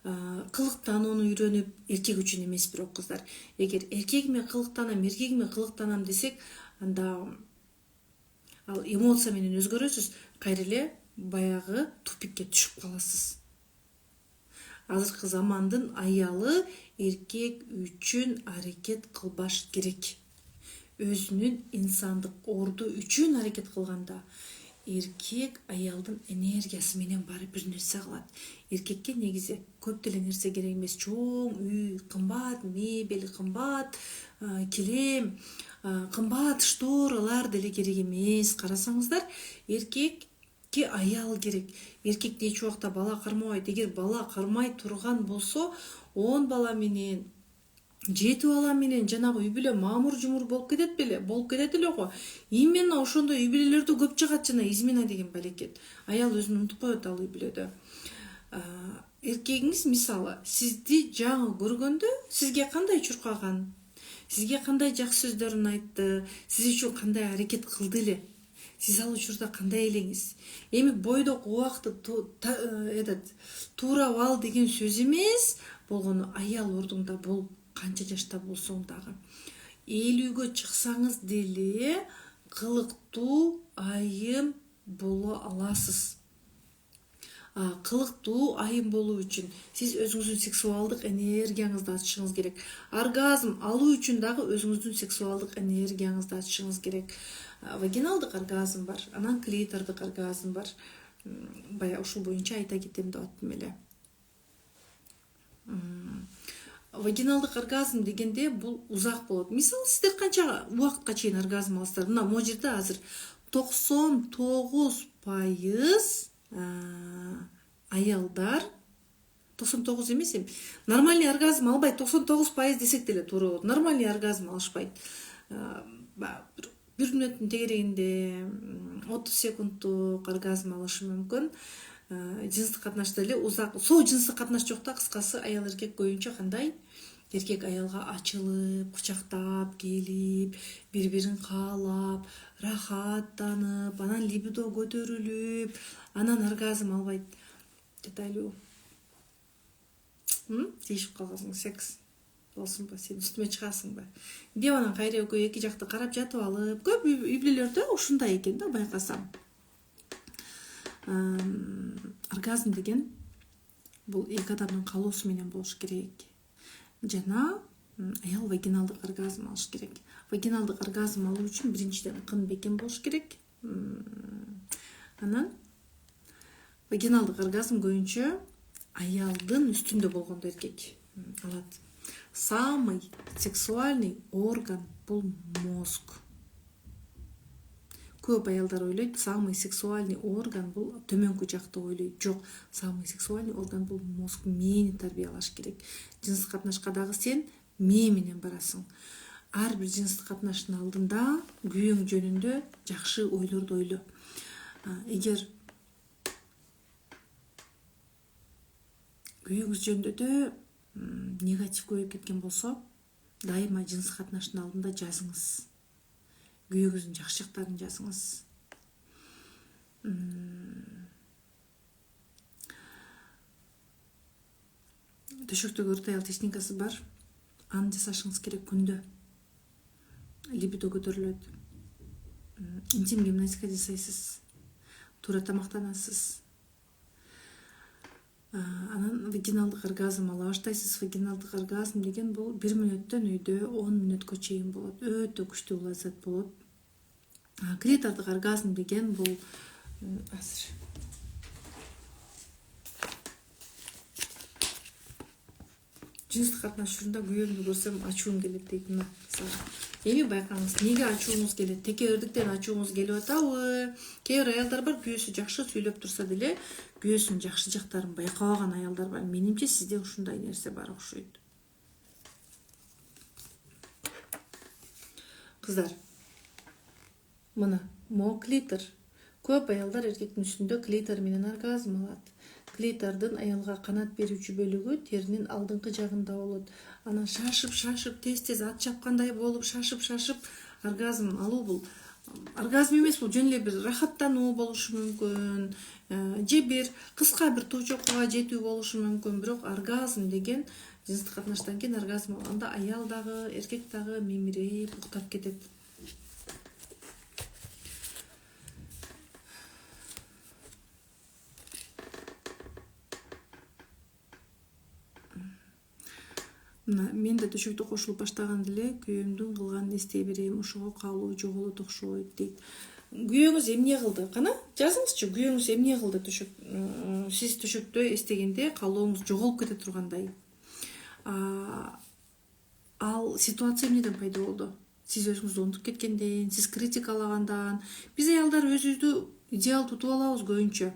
A: кылыктанууну үйрөнүп, эркек үчүн эмес бирок кыздар. Эгер эркегиме кылыктанам десек, анда ал эмоция менен өзгөрөсүз, кайра эле баягы тупикке түшүп каласыз. Азыркы замандын аялы эркек үчүн аракет кылбаш керек. Өзүнүн инсандык орду үчүн аракет кылганда, эркек аялдын энергиясы менен баары бир нерсе кылат. Эркекке негизи көп деле нерсе керек эмес. Чоң үй, кымбат мебель, кымбат килем, кымбат шторалар деле керек эмес. Карасаңыздар, эркекке аял керек. Эркекти эч убакта бала кармабайт. Эгер бала кармай турган болсо, 10 бала менен, 7 бала менен жанагы үй бүлө мамур-жумур болуп кетет беле? Болуп кетет эле го. Именно ошондой үй бүлөлөрдө көп жагат жана измена деген балекет. Аял өзүн унутуп коет ал үй бүлөдө. Эркегиңиз мисалы сизди жаңы көргөндө сизге кандай чуркаган, сизге кандай жакшы сөздөрүн айтты, сиз үчүн кандай аракет кылды эле, сиз ал учурда кандай элеңиз? Эми бойдок убакты туурап ал деген сөз эмес болгону, аял ордуңда бол, канча жашта болсоң дагы. 50-гө чыксаңыз деле кылыктуу айым боло аласыз. Кылыктуу айым болуу үчүн сиз өзүңүздүн сексуалдык энергияңызды ачышыңыз керек. Оргазм алуу үчүн дагы өзүңүздүн сексуалдык энергияңызды ачышыңыз керек. Вагиналдык оргазм бар, анан клитордук оргазм бар. Бая ушул боюнча айта кетем деп аттым эле. Вагиналдык оргазм дегенде бул узак болот. Мисалы, сиздер канча убакытка чейин оргазм аласыздар? Мына могу жерде азыр 99% аялдар, 99 эмес эми, нормальный оргазм албайт. 99% десек деле туура болот. Нормальный оргазм алышпайт. 1 мүнөттүн тегерегинде 30 секундтук оргазм алышы мүмкүн. Жыныстык катнашта эле узак, сол жыныстык катнаш жок да, кыскасы. Аял эркек көбүнчө кандай? Эркек аялга ачылып, кучактап, келип, бири-бирин каалап, рахаттанып, анан либидо көтөрүлүп, анан оргазм албайт. Детайлуу. Тийишип калгансың, секс болсунбу, сен үстүмө чыгасыңбы? Деп анан кайра экөө эки жакты карап жатып алып, көп үй бүлөлөрдө ушундай экен да, байкасам. Оргазм деген бул эки адамдын каалоосу менен болуш керек. Жана аял вагиналдык оргазм алыш керек. Вагиналдык оргазм алуу үчүн биринчиден кын бекем болуш керек. Анан вагиналдык оргазм көбүнчө аялдын үстүндө болгондо эркек алат. Самый сексуальный орган бул мозг. Көп аялдар ойлойт, самый сексуальный орган бул төмөнкү жакта ойлойт. Жок, самый сексуальный орган бул мозг. Мээни тарбиялаш керек. Жыныстык катнашка дагы сен мээ менен барасың. Ар бир жыныстык катнаштын алдында күйөөң жөнүндө жакшы ойлорду ойло. Эгер күйөөңүз жөнүндө негатив көбөйүп кеткен болсо, дайыма жыныстык катнаштын алдында жазыңыз. Күйөөңүздүн жакшы жактарын жазыңыз. Төшөктөгү ыртаял техникасы бар. Аны жасашыңыз керек күндө. Либидо көтөрүлөт. Интим гимнастика жасайсыз. Туура тамактанасыз. Анан вагиналдык оргазм ала баштайсыз. Вагиналдык оргазм деген бул 1 мүнөттөн үйдө 10 мүнөткө чейин болот. Өтө күчтүү лаззат болот. Клитордук оргазм деген бул азыр жыныстык катнаш учурунда күйөөмдү көрсөм ачуум келет дейт. Мына эми байкаңыз, неге ачууңуз келет? Текебердиктен ачууңуз келип атабы? Кээ бир аялдар бар, күйөөсү жакшы сүйлөп турса деле, күйөөсүнүн жакшы жактарын байкабаган аялдар бар. Менимче сизде ушундай нерсе бар окшойт. Кыздар, мына могу клитор. Көп аялдар эркектин үстүндө клитор менен оргазм алат. Клитордун аялга канат берүүчү бөлүгү теринин алдыңкы жагында болот. Анан шашып, тез ат чапкандай болуп, шашып оргазм алуу бул оргазм эмес, бул жөн эле бир рахаттануу болушу мүмкүн, же бир кыска бир тучокко жетүү болушу мүмкүн. Бирок оргазм деген жыныстык катнаштан кийин оргазм алганда аял дагы, эркек дагы мемирейип уктап кетет. Мен да төшөктө кошулуп баштаганда эле күйөөмдүн кылганын эстей берем, ошого каалоо жоголот окшойт дейт. Күйөөңүз эмне кылды? Кана жазыңызчы, күйөөңүз эмне кылды төшөк? Сиз төшөктө эстегенде каалооңуз жоголуп кете тургандай. Ал ситуация эмнеден пайда болду? Сиз өзүңүздү унутуп кеткенден, сиз критикалагандан. Биз аялдар өзүбүздү идеал тутуп алабыз көбүнчө.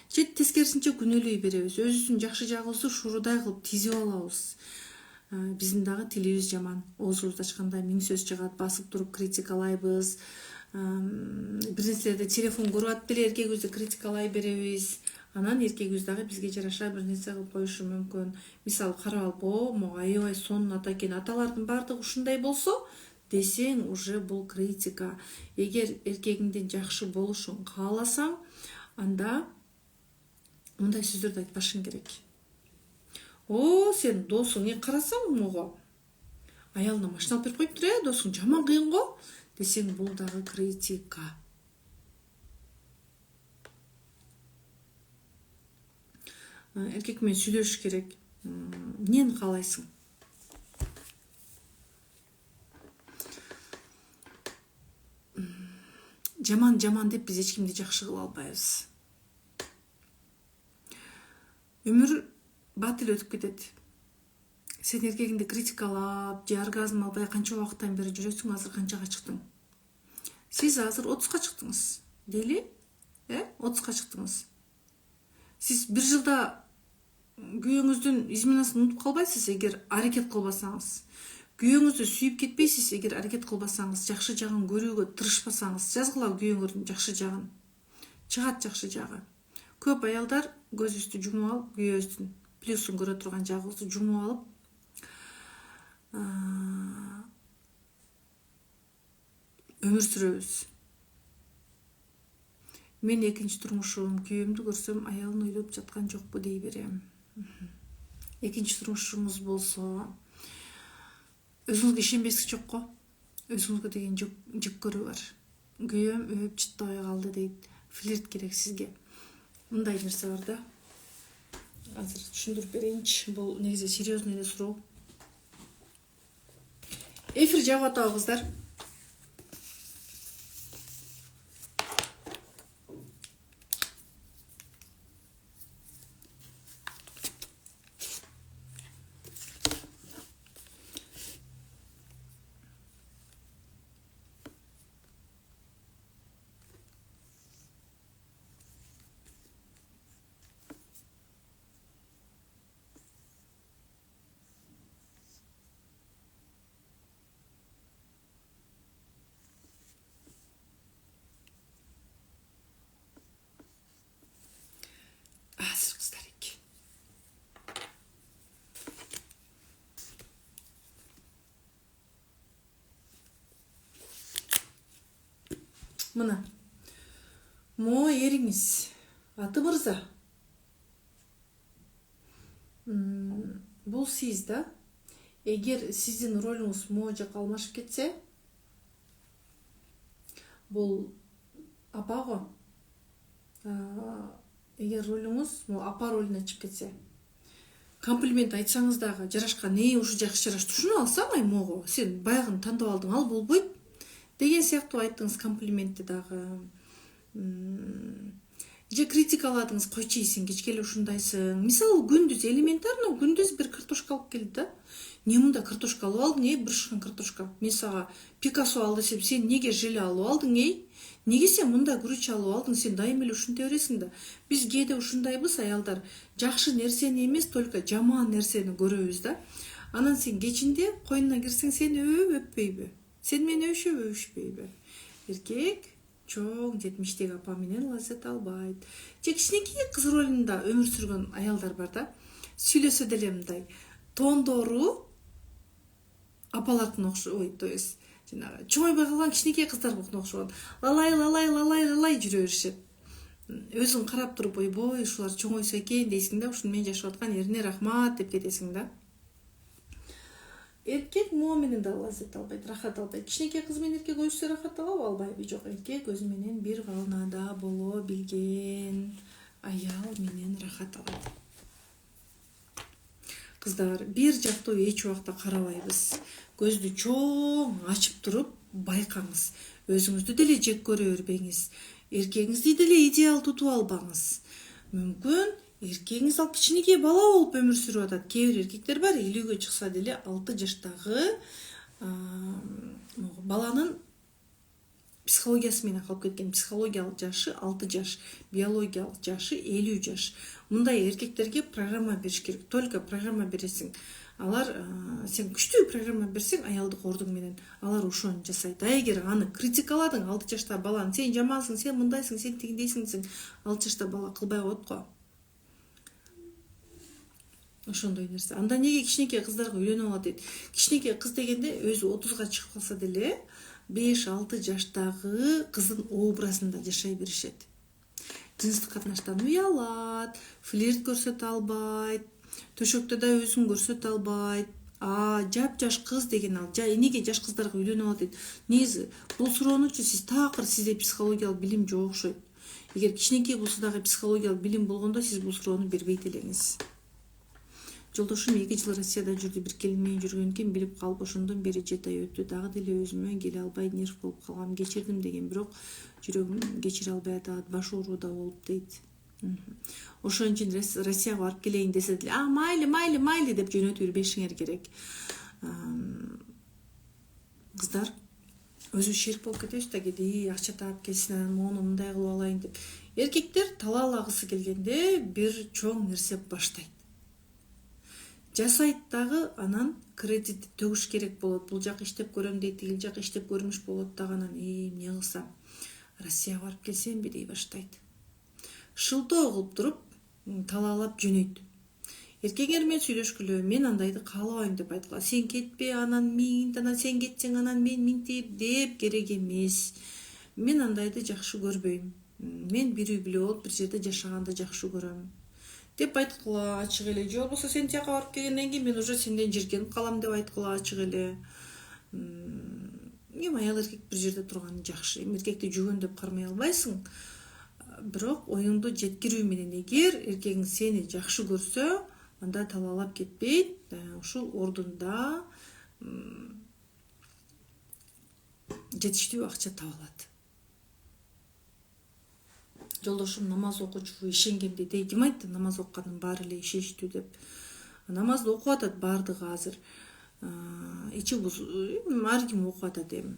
A: Же тескерисинче күнөөлөй беребиз. Өзүбүздүн жакшы жагыбызды шуурудай кылып тизип алабыз. Биздин дагы тилибиз жаман. Оозубузду ачканда 1000 сөз чыгат, басып туруп критикалайбыз. Бир нерселерди телефон көрүп атып деле эркегибизди критикалай беребиз. Анан эркегибиз дагы бизге жараша бир нерсе кылып коюшу мүмкүн. Мисалы, карап алып, могу аябай сонун ата экен. Аталардын баардыгы ушундай болсо десең уже бул критика. Эгер эркегиңден жакшы болушун кааласаң, анда мындай сөздөрдү айтпашың керек. О, сен досуң карасаң мого. Аялына машина алып берип коюптур, досуң жаман кыйын го десең, бул дагы критика. Эркек менен сүйлөшүш керек. Эмнени каалайсың? Жаман деп биз эч кимди жакшы кыла албайбыз. Өмүр батыл өтүп кетет. Сен эркегиңди критикалап, же оргазм албай канча убакыттан бери жүрөсүң, азыр канчага чыктың? Сиз азыр 30га чыктыңыз. Дейли? 30га чыктыңыз. Сиз бир жылда күйөөңүздүн изменасын унутуп калбайсыз, эгер аракет кылбасаңыз. Күйөөңүздү сүйүп кетпейсиз, эгер аракет кылбасаңыз, жакшы жагын көрүүгө тырышпасаңыз. Жазгыла күйөөңөрдүн жакшы жагын. Чыгат жакшы жагы. Көп аялдар көзүбүздү жумуп алып, күйөөбүздүн плюсун көрө турган жагыбызды жумуп алып, өмүр сүрөбүз. Мен экинчи турмушум, күйөөмдү көрсөм, аялын ойлоп жаткан жокпу дей берем. Экинчи турмушуңуз болсо, өзүңүзгө ишенбестик жокко. Өзүңүзгө деген жек көрүү бар. Күйөөм өп чыттабай калды дейт. Флирт керек сизге. Мындай нерсе бар да. Азыр түшүндүрүп берейинчи. Бул негизи серьезный эле суроо. Эфир жабып атабы кыздар? Азыр кыздар эки. Мына. Мо эриңиз. Аты Мырза. Бул сиз да. Эгер сиздин ролуңуз мо жака алмашып кетсе, бул апа го. Эгер ролуңуз апа ролуна чыгып кетсе, комплимент айтсаңыз дагы жарашкан, ушу жакшы жарашты, ушуну алсаң ай мого, сен баягын тандап алдың, ал болбойт деген сыяктуу айттыңыз комплиментти дагы. Же критикаладыңыз, койчу сен кечке эле ушундайсың. Мисалы күндүз элементарно күндүз бир картошка алып келди да. Не мында картошка алып алдың, бир шкан картошка. Мен сага Пикассо ал десем, сен неге желе алып алдың, Неге сен мында күрүч алып алдың? Сен дайым эле ушинте бересиң да. Биз кээде ушундайбыз аялдар. Жакшы нерсени эмес, только жаман нерсени көрөбүз да. Анан сен кечинде койнуна кирсең, сени өппөйбү? Сен менен өбүшпөйбү? Эркек чоң 70-теги апа менен лаззат албайт. Же кичинекей кыз ролунда өмүр сүргөн аялдар бар да. Сүйлөсө деле мындай тондору апалардын то есть жанагы чоңойбой калган кичинекей кыздарга окшогон. Лалай жүрө беришет. Өзүң карап туруп, ойбой, ушулар чоңойсо экен дейсиң да, ушуну менен жашап аткан эрине рахмат деп кетесиң да. Эркек мо менен да лаззат албайт, рахат албайт. Кичинекей кыз менен эркек өйшсө рахат албайбы? Жок, эркек өзү менен бир волнада боло билген аял менен рахат алат. Кыздар, бир жактуу эч убакта карабайбыз. Көздү чоң ачып туруп байкаңыз. Өзүңүздү деле жек көрө бербеңиз. Эркегиңизди деле идеал тутуп албаңыз. Мүмкүн эркегиңиз ал кичинекей бала болуп өмүр сүрүп атат. Кээ бир эркектер бар, 50-гө чыкса деле 6 жаштагы баланын психологиясы менен калып кеткен. Психологиялык жашы 6 жаш, биологиялык жашы 50 жаш. Мындай эркектерге программа бериш керек. Только программа бересиң. Алар сен күчтүү программа берсең аялдык ордуң менен, алар ошону жасайт. А эгер аны критикаладың, 6 жаштагы баланы, сен жамансың, сен мындайсың, сен тигиндейсиң, 6 жаштагы бала кылбай коет го. ошондой нерсе. Анда неге кичинекей кыздарга үйлөнүп алат дейт. Кичинекей кыз дегенде өзү 30га чыгып калса деле 5-6 жаштагы кыздын образында жашай беришет. Жыныстык катнаштан уялат, флирт көрсөтө албайт, төшөктө да өзүн көрсөтө албайт. Жап-жаш кыз деген ал эмнеге жаш кыздарга үйлөнүп алат дейт. Негизи бул суроонучу сиз такыр сизде психологиялык билим жок окшойт. Эгер кичинекей болсо дагы психологиялык билим болгондо сиз бул суроону бербейт элеңиз. Жолдошум 2 жыл Россияда жүрдү, бир келин менен жүргөн экен, билип калып ошондон бери 7 ай өттү. Дагы деле өзүмө келе албай нерв болуп калгам. Кечирдим деген, бирок жүрөгүм кечире албай атат, баш ооруу да болуп дейт. Ошон үчүн Россияга барып келейин десе деле, майли деп жөнөтүп бербешиңер керек. Кыздар өзү шерик болуп кетебиз да, кеде акча таап келсин, анан моуну мындай кылып алайын деп. Эркектер талаалагысы келгенде бир чоң нерсе баштайт. Жасайт дагы, анан кредитти төгүш керек болот. Бул жак иштеп көрөм дейт, тигил жак иштеп көрмүш болот дагы, анан эмне кылсам, Россияга барып келсемби дей баштайт. Шылтоо кылып туруп талаалап жөнөйт. Эркегер менен сүйлөшкүлө, мен андайды каалабайм деп айткыла. Сен кетпе, анан минт, анан сен кетсең, анан мен минтип деп керек эмес. Мен андайды жакшы көрбөйм. Мен бир үй бүлө болуп бир жерде жашаганды жакшы көрөм деп айткыла ачык эле. Же болбосо сен тияка барып келгенден кийин мен уже сенден жиркенип калам деп айткыла ачык эле. Аял эркек бир жерде турганы жакшы. Эркекти жүгөн деп кармай албайсың. Бирок оюңду жеткирүү менен, эгер эркегиң сени жакшы көрсө, анда талаалап кетпейт, ушул ордунда жетиштүү акча таба алат. Жолдошум намаз окуучу, ишенгем дейт. Ким айтты намаз окуганын баары эле ишеничтүү деп? Намазды окуп атат баардыгы азыр. Ичи буз ар ким окуп атат эми.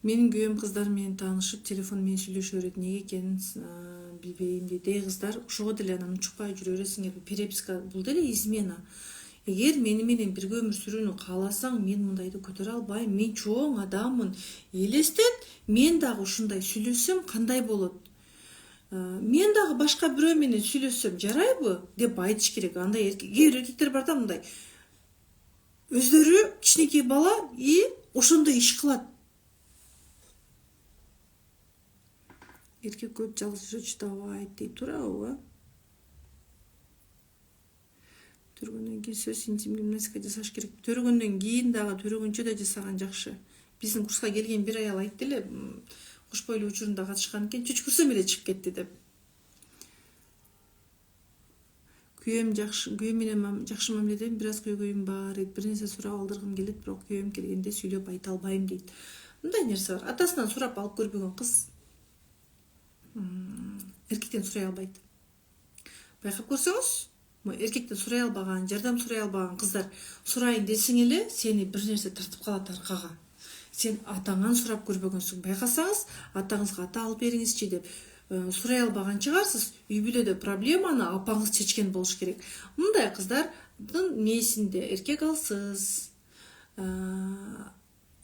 A: Менин күйөөм кыздар менен таанышып, телефон менен сүйлөшө берет. Неге экенин билбейм дейт. Кыздар, ошого деле анан учукпай жүрө бересиңерби? Переписка бул деле измена. Эгер мени менен бирге өмүр сүрүүнү кааласаң, мен мындайды көтөрө албайм. Мен чоң адаммын. Элестет, мен дагы ушундай сүйлөсөм кандай болот? Мен дагы башка бирөө менен сүйлөсөм жарайбы деп айтыш керек. Андай эркектер бар да мындай. Өздөрү кичинекей бала ошондой иш кылат. Эркек көп жалгыз жүрө чыдабайт дейт, туурабы? Төрөгөндөн кийин сөз интим гимнастика жасаш керек. Төрөгөндөн кийин дагы төрөгөнчө да жасаган жакшы. Биздин курска келген бир аял айтты эле, куш бойлуу учурунда катышкан экен, чүчкүрсөм эле чыгып кетти деп. Күйөөм менен жакшы мамиледен бир аз көйгөйүм бар. Бир нерсе сурап алдыргым келет, бирок күйөөм келгенде сүйлөп айта албайм дейт. Мындай нерсе бар. Атасынан сурап алып көрбөгөн кыз эркектен сурай албайт. Байкап көрсөңүз, эркектен сурай албаган, жардам сурай албаган кыздар сурайын десең эле сени бир нерсе тартып калат аркага. Сен атаңан сурап көрбөгөнсүң. Байкасаңыз, атаңызга ата алып бериңизчи деп сурай албаган чыгарсыз. Үй бүлөдө проблеманы апаңыз чечкен болуш керек. Мындай кыздардын мээсинде эркек алсыз,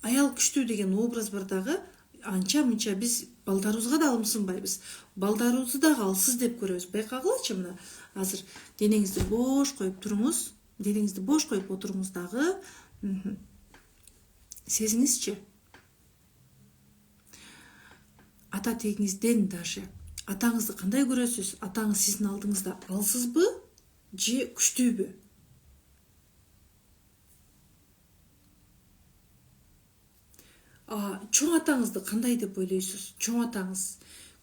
A: аял күчтүү деген образ бар дагы. Анча-мынча биз балдарыбызга да алымсынбайбыз. Балдарыбызды дагы алсыз деп көрөбүз. Байкагылачы мына. Азыр денеңизди бош коюп туруңуз. Денеңизди бош коюп отуруңуз дагы. Сезиңизчи. Ата тегиңизден даже атаңызды кандай көрөсүз? Атаңыз сиздин алдыңызда алсызбы же күчтүүбү? Чоң атаңызды кандай деп ойлойсуз? Чоң атаңыз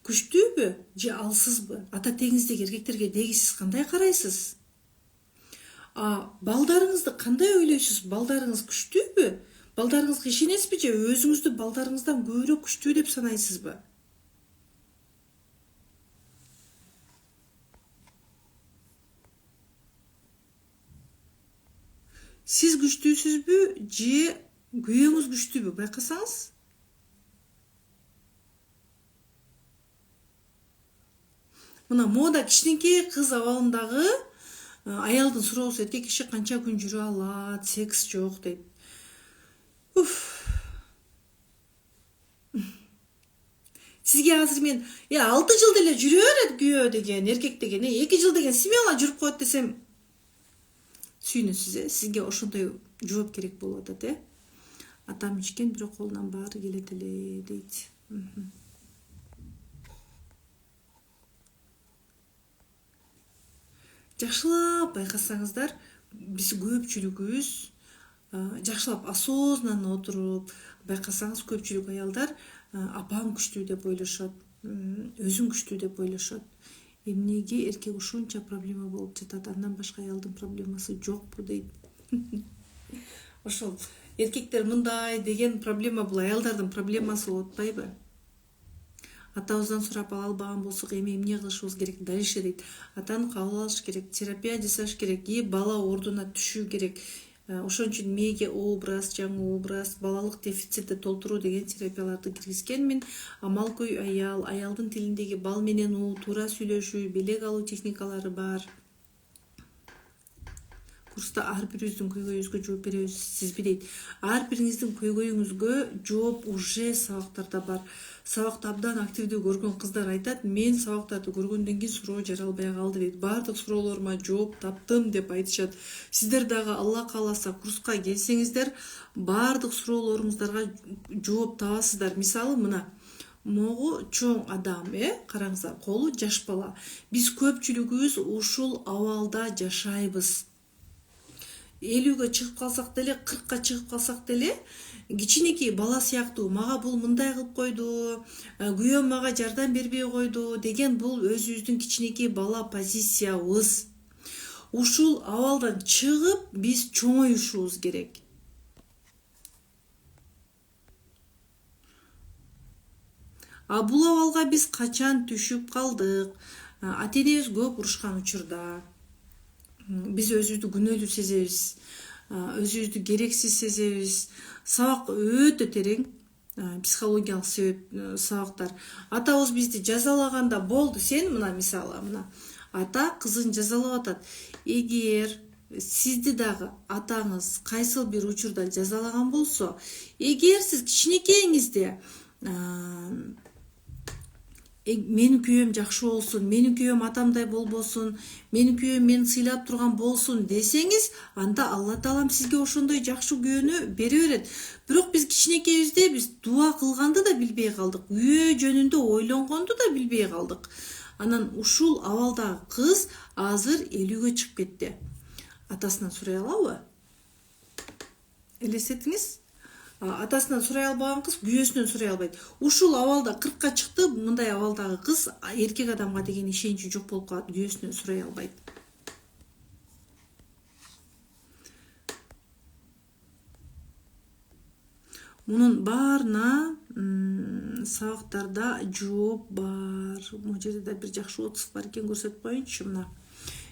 A: күчтүүбү же алсызбы? Ата тегиңиздеги эркектерге деги сиз кандай карайсыз? Балдарыңызды кандай ойлойсуз? Балдарыңыз күчтүүбү? Балдарыңызга ишенесизби же өзүңүздү балдарыңыздан көбүрөөк күчтүү деп санайсызбы? Сиз күчтүүсүзбү же күйөөңүз күчтүүбү? Байкасаңыз. Мына мода кичинекей кыз абалындагы аялдын суроосу эркек киши канча күн жүрө алат, секс жок дейт. Сизге азыр мен 6 жыл деле жүрө берет күйөө деген эркек деген 2 жыл деген смело жүрүп коет десем сүйүнөсүз. Сизге ошондой жооп керек болуп атат. Атам ичкен, бирок колунан баары келет эле дейт. Жакшылап байкасаңыздар, биз көпчүлүгүбүз жакшылап осознанно отуруп байкасаңыз, көпчүлүк аялдар апам күчтүү деп ойлошот, өзүн күчтүү деп ойлошот. Эмнеге эркек ушунча проблема болуп жатат, андан башка аялдын проблемасы жокпу дейт. Ошол эркектер мындай деген проблема бул аялдардын проблемасы болуп атпайбы? Атабыздан сурап ала албаган болсок, эми эмне кылышыбыз керек? Дальше дейт. Атаны кабыл алыш керек, терапия жасаш керек, бала ордуна түшүү керек. Ошон үчүн мээге образ, жаңы образ, балалык дефицитти толтуруу деген терапияларды киргизгенмин. Амалкөй аялдын тилиндеги бал менен уу, туура сүйлөшүү, белек алуу техникалары бар. Курста ар бирибиздин көйгөйүбүзгө жооп беребиз, сизби дейт. Ар бириңиздин көйгөйүңүзгө жооп уже сабактарда бар. Сабакты абдан активдүү көргөн кыздар айтат, мен сабактарды көргөндөн кийин суроо жаралбай калды дейт. Баардык суроолорума жооп таптым деп айтышат. Сиздер дагы Алла кааласа курска келсеңиздер, баардык суроолоруңуздарга жооп табасыздар. Мисалы мына могу чоң адам, караңыздар, колу жаш бала. Биз көпчүлүгүбүз ушул абалда жашайбыз. 50-ге чыгып калсак деле, 40-ка чыгып калсак деле, кичинекей бала сыяктуу, мага бул мындай кылып койду, күйөөм мага жардам бербей койду деген бул өзүбүздүн кичинекей бала позициябыз. Ушул абалдан чыгып биз чоңоюшубуз керек. Бул абалга биз качан түшүп калдык? Ата-энебиз көп урушкан учурда биз өзүбүздү күнөөлүү сезебиз, өзүбүздү керексиз сезебиз. Сабак өтө терең, психологиялык себеп сабактар. Атабыз бизди жазалаганда болду, сен мына мисалы, мына ата кызын жазалап атат. Эгер сизди дагы атаңыз кайсыл бир учурда жазалаган болсо, эгер сиз кичинекейиңизде менин күйөөм жакшы болсун, менин күйөөм атамдай болбосун, менин күйөөм мени сыйлап турган болсун десеңиз, анда Алла Таалам сизге ошондой жакшы күйөөнү бере берет. Бирок биз кичинекейбизде биз дуа кылганды да билбей калдык, күйөө жөнүндө ойлонгонду да билбей калдык. Анан ушул абалдагы кыз азыр 50-ге чыгып кетти. Атасынан сурай алабы? Элестетиңиз? Атасынан сурай албаган кыз күйөөсүнөн сурай албайт. Ушул абалда 40-ка чыкты, мындай абалдагы кыз эркек адамга деген ишеничи жок болуп калат, күйөөсүнөн сурай албайт. Мунун баарына сабактарда жооп бар. Могу жерде да бир жакшы отзыв бар экен, көрсөтүп коеюнчу. Мына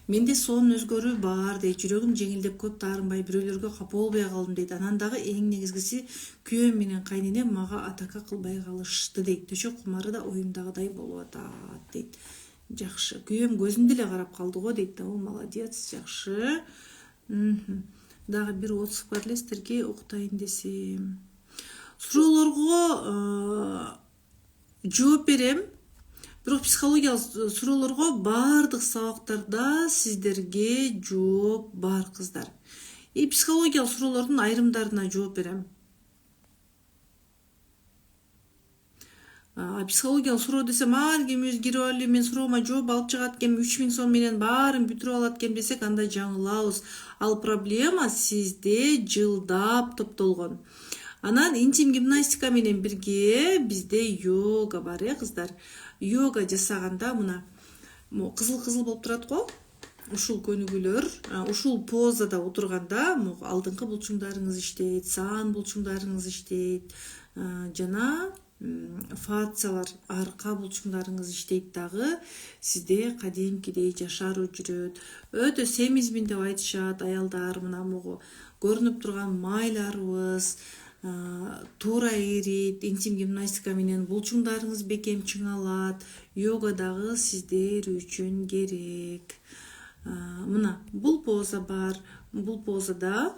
A: менде сонун өзгөрүү бар дейт, жүрөгүм жеңилдеп көп таарынбай, бирөөлөргө капа болбой калдым дейт. Анан дагы эң негизгиси күйөөм менен кайненем мага атака кылбай калышты дейт. Төшөк кумары да оюмдагыдай болуп атат дейт. Жакшы, күйөөм көзүмдү эле карап калды го дейт. Молодец, жакшы. Дагы бир отзыв бар эле, сиздерге уктайын десем. Суроолорго жооп берем. Бирок психологиялык суроолорго баардык сабактарда сиздерге жооп бар, кыздар. Психологиялык суроолордун айрымдарына жооп берем. Психологиялык суроо десем, ар ким өз кирип алып мен суроомо жооп алып чыгат экен, 3000 сом менен баарын бүтүрүп алат экен десек, анда жаңылабыз. Ал проблема сизде жылдап топтолгон. Анан интим гимнастика менен бирге бизде йога бар, кыздар. Йога жасаганда мына кызыл болуп турат го. Ушул көнүгүүлөр, ушул позада отурганда алдыңкы булчуңдарыңыз иштейт, саан булчуңдарыңыз иштейт, жана фациялар, арка булчуңдарыңыз иштейт дагы. Сизде кадимкидей жашаруу жүрөт. Өтө семизмин деп айтышат аялдар, мына могу көрүнүп турган майларыбыз туура эрийт, интим гимнастика менен булчуңдарыңыз бекем чыңалат. Йога дагы сиздер үчүн керек. Мына бул поза бар. Бул позада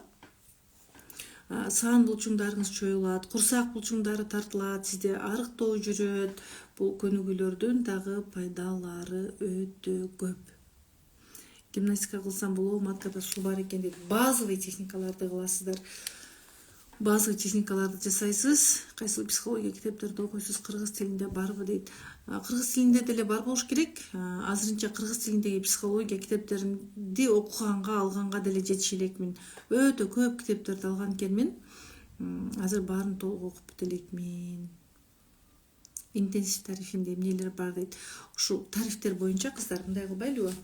A: саан булчуңдарыңыз чоюлат, курсак булчуңдары тартылат, сизде арыктоо жүрөт. Бул көнүгүүлөрдүн дагы пайдалары өтө көп. Гимнастика кылсам болобу, маткада суу бар экен дейт. Базовый техникаларды кыласыздар. Базовый техникаларды жасайсыз. Кайсыл психология китептерди окуйсуз, кыргыз тилинде барбы дейт. Кыргыз тилинде деле бар болуш керек. Азырынча кыргыз тилиндеги психология китептеринди окуганга, алганга деле жетише элекмин. Өтө көп китептерди алган экенмин. Азыр баарын толук окуп бите элекмин. Интенсив тарифинде эмнелер бар дейт. Ушул тарифтер боюнча кыздар мындай кылбайлыбы?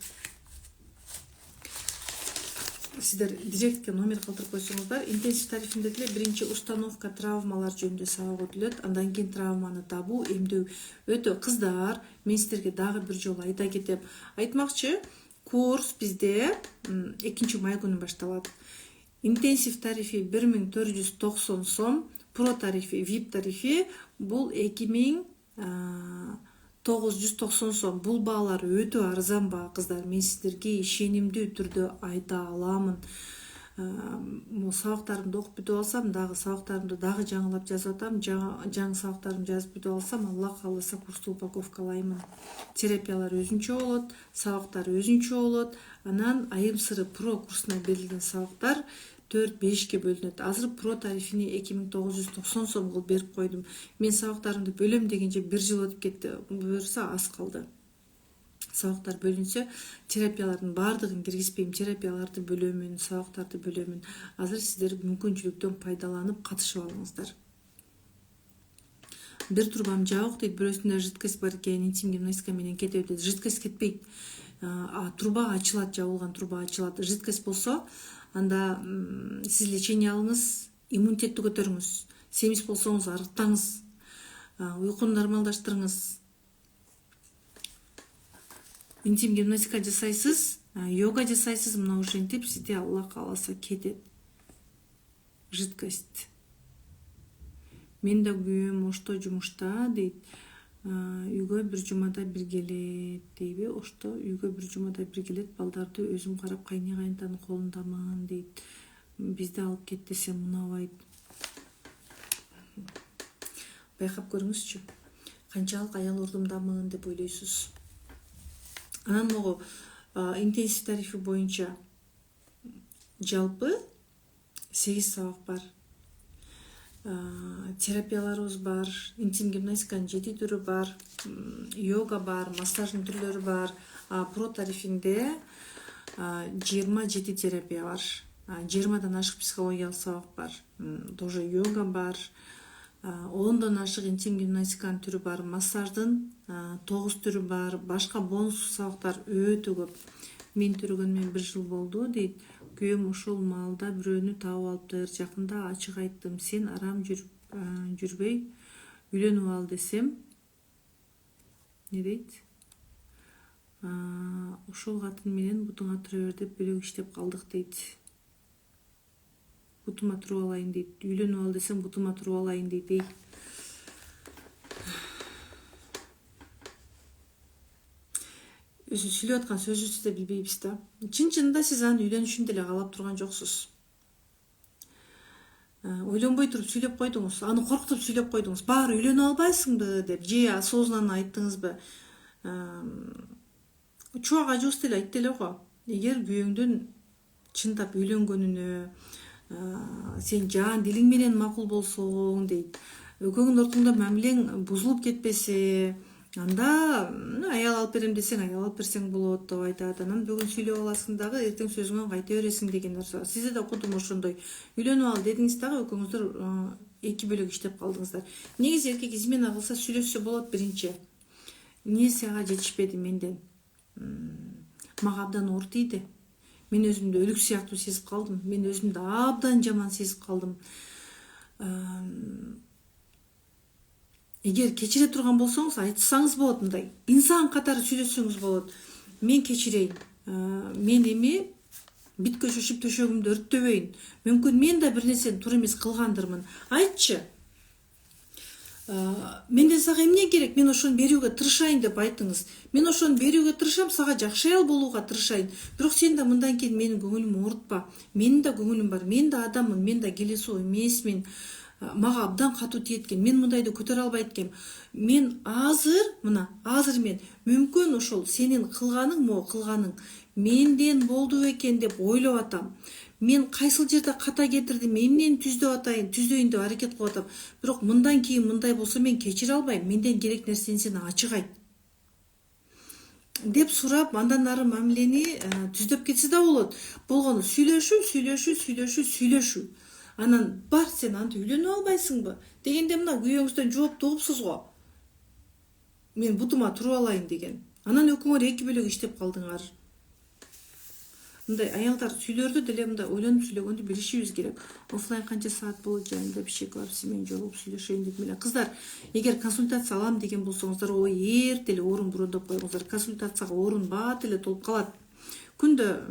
A: Сиздер директке номер калтырып койсоңуздар, интенсив тарифинде деле биринчи установка травмалар жөнүндө сабак өтүлөт. Андан кийин травманы табуу, эмдөө өтө. Кыздар, мен сиздерге дагы бир жолу айта кетем. Айтмакчы, курс бизде 2 май күнү башталат. Интенсив тарифи 1490 сом, про тарифи, VIP тарифи бул 2990 сом. Бул баалар өтө арзан баа, кыздар. Мен сиздерге ишенимдүү түрдө айта аламын. Сабактарымды окуп бүтүп алсам, дагы сабактарымды дагы жаңылап жазып атам. Жаңы сабактарымды жазып бүтүп алсам, Алла кааласа курсту упаковкалаймын. Терапиялар өзүнчө болот, сабактар өзүнчө болот. Анан айым сыры про курсуна берилген сабактар 4-5ке бөлүнөт. Азыр про тарифини 2990 сом кылып берип койдум. Мен сабактарымды бөлөм дегенче 1 жыл өтүп кетти. Буюрса аз калды. Сабактар бөлүнсө, терапиялардын баардыгын киргизбейм. Терапияларды бөлөмүн, сабактарды бөлөмүн. Азыр сиздер мүмкүнчүлүктөн пайдаланып катышып алыңыздар. Бир трубам жабык дейт, бирөөсүндө жидкость бар экен, интим гимнастика менен кетет дейт. Жидкость кетпейт. Труба ачылат, жабылган труба ачылат. Жидкость болсо, анда сиз лечение алыңыз, иммунитетти көтөрүңүз. Семиз болсоңуз арыктаңыз, уйкуну нормалдаштырыңыз. Интим гимнастика жасайсыз, йога жасайсыз, мына ушинтип сизде Алла кааласа кетет. Жидкость. Мен да күйөөм ошто жумушта дейт. Үйгө бир жумада бир келет дейби? Ошто үйгө бир жумада бир келет, балдарды өзүм карап кайны кайнтанын колундамын дейт. Бизди алып кет десем унабайт. Байкап көрүңүзчү. Канчалык аял ордумдамын деп ойлойсуз. Анан могу интенсив тарифи боюнча жалпы 8 сабак бар. Терапияларыбыз бар, интим гимнастиканын 7 түрү бар, йога бар, массаждын түрлөрү бар. Про тарифинде 27 терапия бар. 20дан ашык психологиялык сабак бар. Тоже йога бар. 10дан ашык интим гимнастиканын түрү бар, массаждын 9 түрү бар. Башка бонус сабактар өтө көп. Мен төрөгөнүмө 1 жыл болду дейт. Күйөөм ушул маалда бирөөнү таап алыптыр. Жакында ачык айттым, сен арам жүрбөй үйлөнүп ал десем, не дейт? Ошол катын менен бутуңа тура бер деп бөлөк иштеп калдык дейт. Бутума туруп алайын дейт. Үйлөнүп ал десем, бутума туруп алайын дейт. Өзү сүйлөп аткан сөзүбүздү да билбейбиз да. Чын-чынында сиз анын үйлөнүшүн деле каалап турган жоксуз. Ойлонбой туруп сүйлөп койдуңуз, аны коркутуп сүйлөп койдуңуз. Баары үйлөнүп албайсыңбы деп, же осознанно айттыңызбы? Чубак ажыбыз деле айтты эле го. Эгер күйөөңдүн чындап үйлөнгөнүнө, сен жан дилиң менен макул болсоң дейт. Экөөңүн ортоңдо мамилең бузулуп кетпесе, анда аял алып берем десең, аял алып берсең болот деп айтат. Анан бүгүн сүйлөп аласың дагы, эртең сөзүңөн кайта бересиң деген нерсе. Сизде да окудум ошондой. Үйлөнүп ал дедиңиз дагы, экөөңүздөр 2 бөлөк иштеп калдыңыздар. Негизи эркек измена кылса сүйлөшсө болот биринчи. Эмнеси ага жетишпеди менден? Мага абдан оор тийди. Мен өзүмдү өлүк сыяктуу сезип калдым. Мен өзүмдү абдан жаман сезип калдым. Эгер кечире турган болсоңуз, айтсаңыз болот, мындай инсан катары сүйлөшсөңүз болот. Мен кечирейин. Мен эми битке шошуп төшөгүмдү өрттөбөйүн. Мүмкүн мен да бир нерсени туура эмес кылгандырмын. Айтчы. Менден сага эмне керек, мен ошону берүүгө тырышайын деп айтыңыз. Мен ошону берүүгө тырышам, сага жакшы аял болууга тырышайын. Бирок сен да мындан кийин менин көңүлүмдү оорутпа. Менин да көңүлүм бар, мен да адаммын, мен да келесоо эмесмин. Мага абдан катуу тиет экен, мен мындайды көтөрө албайт экенмин. Мен азыр мен мүмкүн ошол сенин кылганың могу кылганың менден болду бекен деп ойлоп атам. Мен кайсыл жерде ката кетирдим, эмнени түздөйүн деп аракет кылып атам. Бирок мындан кийин мындай болсо мен кечире албайм. Менден керек нерсени сен ачык айт деп сурап, андан ары мамилени түздөп кетсе да болот. Болгону сүйлөшүү. Анан бар, сен антип үйлөнүп албайсыңбы дегенде мына күйөөңүздөн жоопту угупсуз го. Мен бутума туруп алайын деген. Анан экөөңөр эки бөлөк иштеп калдыңар. Мындай аялдар сүйлөрдү деле мындай ойлонуп сүйлөгөндү билишибиз керек. Оффлайн канча саат болот жайында бишек кылып сиз менен жолугуп сүйлөшөйүн деп эле. Кыздар, эгер консультация алам деген болсоңуздар, ой, эрте эле орун брондоп койгуңуздар. Консультацияга орун бат эле толуп калат. Күндө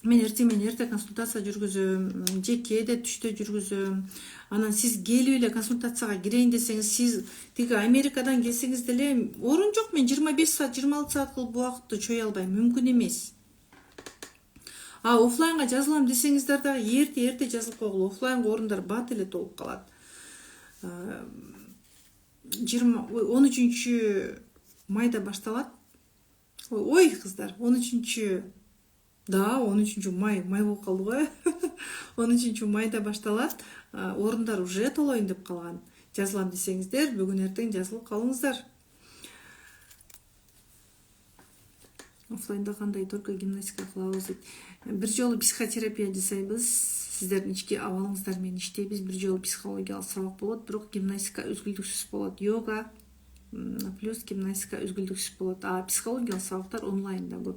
A: мен эрте консультация жүргүзөм, жекеде түштө жүргүзөм. Анан сиз келип эле консультацияга кирейин десеңиз, сиз тиги Америкадан келсеңиз деле орун жок, мен 25 саат, 26 саат кылып убакытты чөй албайм, мүмкүн эмес. Оффлайнга жазылам десеңиздер дагы эрте жазылып койгула. Оффлайнга орундар бат эле толуп калат. 13 майда башталат. Ой, кыздар, 13 май болуп калды го. 13 майда башталат. Орундар уже толоюн деп калган. Жазылам десеңиздер, бүгүн эртең жазылып калыңыздар. Оффлайнда кандай только гимнастика кылабыз дейт. Бир жолу психотерапия жасайбыз. Сиздердин ички абалыңыздар менен иштейбиз. Бир жолу психологиялык сабак болот, бирок гимнастика үзгүлтүксүз болот. Йога плюс гимнастика үзгүлтүксүз болот. Психологиялык сабактар онлайнда көп.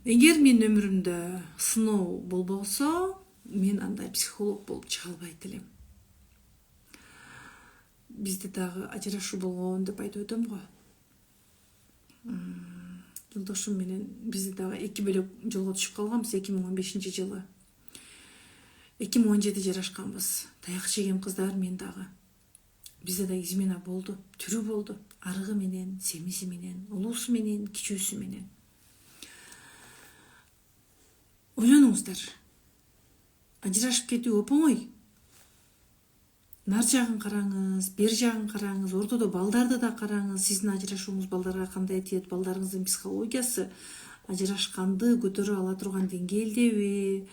A: Эгер менин өмүрүмдө сыноо болбосо, мен андай психолог болуп чыга албайт элем. Бизде дагы ажырашуу болгон деп айтып өтөм го. Жолдошум менен биз дагы эки бөлөк жолго түшүп калганбыз 2015 жылы. 2017 жарашканбыз. Таяк жегем кыздар, мен дагы. Бизде да измена болду, түрү болду. Арыгы менен, семизи менен, улуусу менен, кичүүсү менен. Ойлонуңуздар. Ажырашып кетүү оп-оңой. Нар жагын караңыз, бер жагын караңыз, ортодо балдарды да караңыз. Сиздин ажырашууңуз балдарга кандай тиет, балдарыңыздын психологиясы ажырашканды көтөрө ала турган деңгээлдеби?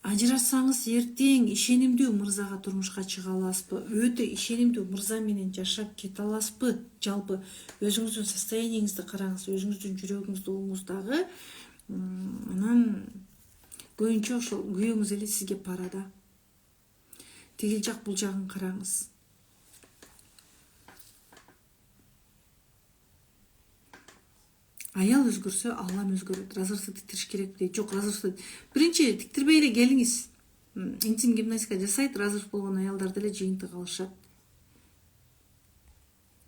A: Ажырашсаңыз эртең ишенимдүү мырзага турмушка чыга аласызбы? Өтө ишенимдүү мырза менен жашап кете аласызбы? Жалпы өзүңүздүн состояниеңизди караңыз, өзүңүздүн жүрөгүңүздү угуңуз дагы. Анан көбүнчө ошол күйөөңүз эле сизге парада. Тигил жак бул жагын караңыз. Аял өзгөрсө, Аллам өзгөрөт. Разрывды тиктириш керек дейт. Жок, разрывды биринчи тиктирбей эле келиңиз. Интим гимнастика жасайт, разрыв болгон аялдар деле жыйынтык алышат.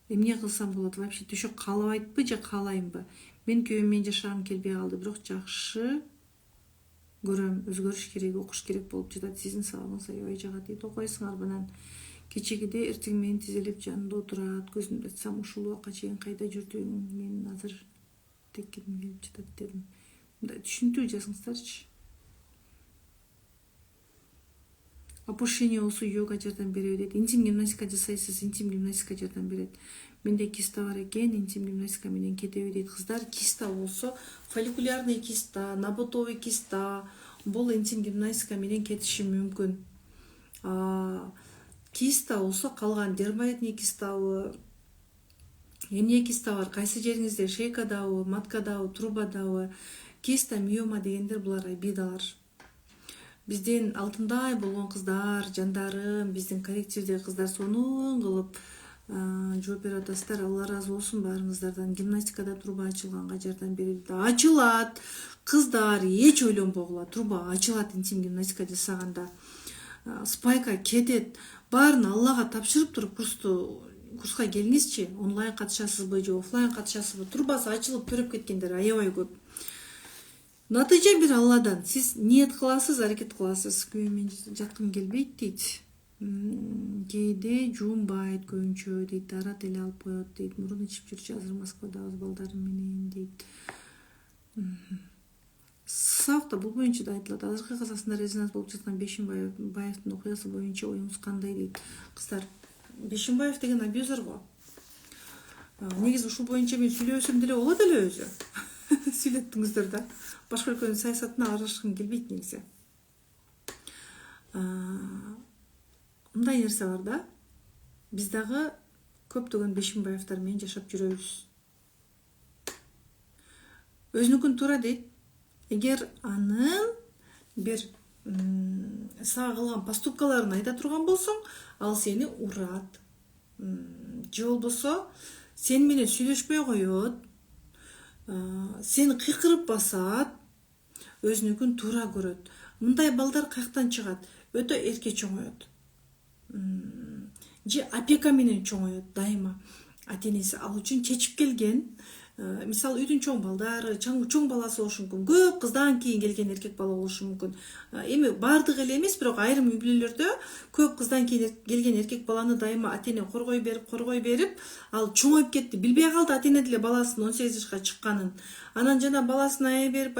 A: Эмне кылсам болот? Вообще төшөк каалабайтпы же каалаймбы? Мен күйөөм менен жашагым келбей калды, бирок жакшы көрөм, өзгөрүш керек, окуш керек болуп жатат. Сиздин сабагыңыз аябай жагат дейт. Окуйсуңар менен кечегиде эртең менен тизелеп жанында отурат. Көзүмдү ачсам ушул убакка чейин кайда жүрдүң? Мен азыр текким келип жатат дедим. Мындай түшүнтүү жазыңыздарчы. Опушение болсо йога жардам береби дейт. Интим гимнастика жасайсыз, интим гимнастика жардам берет. Менде киста бар экен, интим гимнастика менен кетеби дейт. Кыздар, киста болсо фолликулярный киста, наботовый киста, бул интим гимнастика менен кетиши мүмкүн. Киста болсо калган дермоидный кистабы, эмне киста бар, кайсы жериңизде, шейкадабы, маткадабы, трубадабы, киста, миома дегендер булар обидалар. Бизден алтындай болгон кыздар, жандарым, биздин коллективдеги кыздар сонун кылып жооп берип атасыздар. Алла ыраазы болсун баарыңыздардан. Гимнастикада труба ачылганга жардам берип ачылат. Кыздар, эч ойлонбогула, труба ачылат интим гимнастика жасаганда. Спайка кетет. Баарын Аллага тапшырып туруп курска келиңизчи. Онлайн катышасызбы же оффлайн катышасызбы? Трубасы ачылып төрөп кеткендер аябай көп. Натыйжа бир Алладан. Сиз ниет кыласыз, аракет кыласыз. Күйөөм менен жаткым келбейт дейт. кээде жуунбайт көбүнчө дейт, дарат эле алып коет дейт, мурун ичип жүрчү азыр Москвадабыз балдарым менен дейт. Сабакта бул боюнча да айтылат. Азыркы Казакстанда резонанс болуп жаткан Бешимбаевдин окуясы боюнча оюңуз кандай дейт. Кыздар, Бешимбаев деген абьюзер го. Негизи ушул боюнча мен сүйлөсөм деле болот эле өзү. Сүйлөттүңүздөр да. Башка өлкөнүн саясатына аралашкым келбейт негизи. Мындай нерсе бар да. Биз дагы көптөгөн Бешимбаевдер менен жашап жүрөбүз. Өзүнүкүн туура дейт. Эгер анын бир сага кылган поступкаларын айта турган болсоң, ал сени урат. Же болбосо сен менен сүйлөшпөй коет, сени кыйкырып басат, өзүнүкүн туура көрөт. Мындай балдар каяктан чыгат? Өтө эрке чоңоет. Же опека менен чоңоет дайыма. Ата-энеси ал үчүн чечип келген. Мисалы үйдүн чоң балдары, чоң баласы болушу мүмкүн, көп кыздан кийин келген эркек бала болушу мүмкүн. Эми бардыгы эле эмес, бирок айрым үй бүлөлөрдө көп кыздан кийин келген эркек баланы дайыма ата-эне коргой берип, ал чоңоюп кетти. Билбей калды ата-эне деле баласынын 18 жашка чыкканын. Анан жана баласын аяй берип,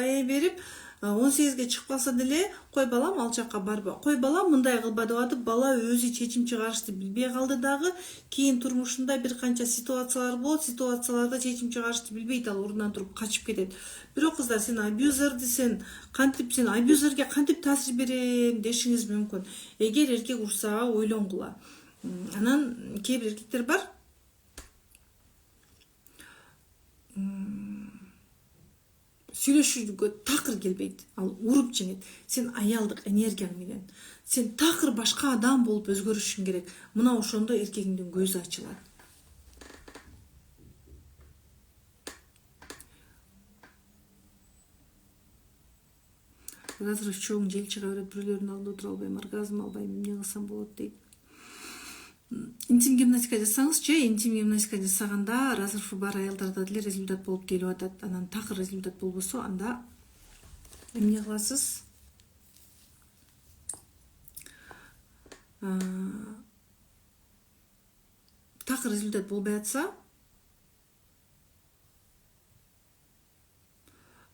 A: 18ге чыгып калса деле, кой балам ал жакка барба. Кой балам мындай кылба деп атып, бала өзү чечим чыгарышты билбей калды дагы. Кийин турмушунда бир канча ситуациялар болот, ситуацияларда чечим чыгарышты билбейт, ал ордунан туруп качып кетет. Бирок кыздар, сен абьюзерге кантип таасир берем дешиңиз мүмкүн. Эгер эркек урса, ойлонгула. Анан кээ бир эркектер бар. Сүйлөшүүгө такыр келбейт, ал уруп жеңет. Сен аялдык энергияң менен, сен такыр башка адам болуп өзгөрүшүң керек. Мына ошондо эркегиңдин көзү ачылат. Разрыв чоң, жел чыга берет, бирөөлөрдүн алдында отура албайм, оргазм албайм, эмне кылсам болот дейт. Интим гимнастика жасаңызчы, интим гимнастика жасаганда разрывы бар аялдарда деле результат болуп келип атат. Анан такыр результат болбосо, анда эмне кыласыз? Такыр результат болбой атса,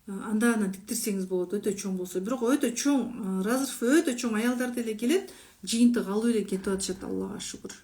A: анда анан тиктирсеңиз болот, өтө чоң болсо. Бирок өтө чоң, разрывы өтө чоң аялдар деле келет, жыйынтык алып эле кетип атышат, Аллага шүгүр.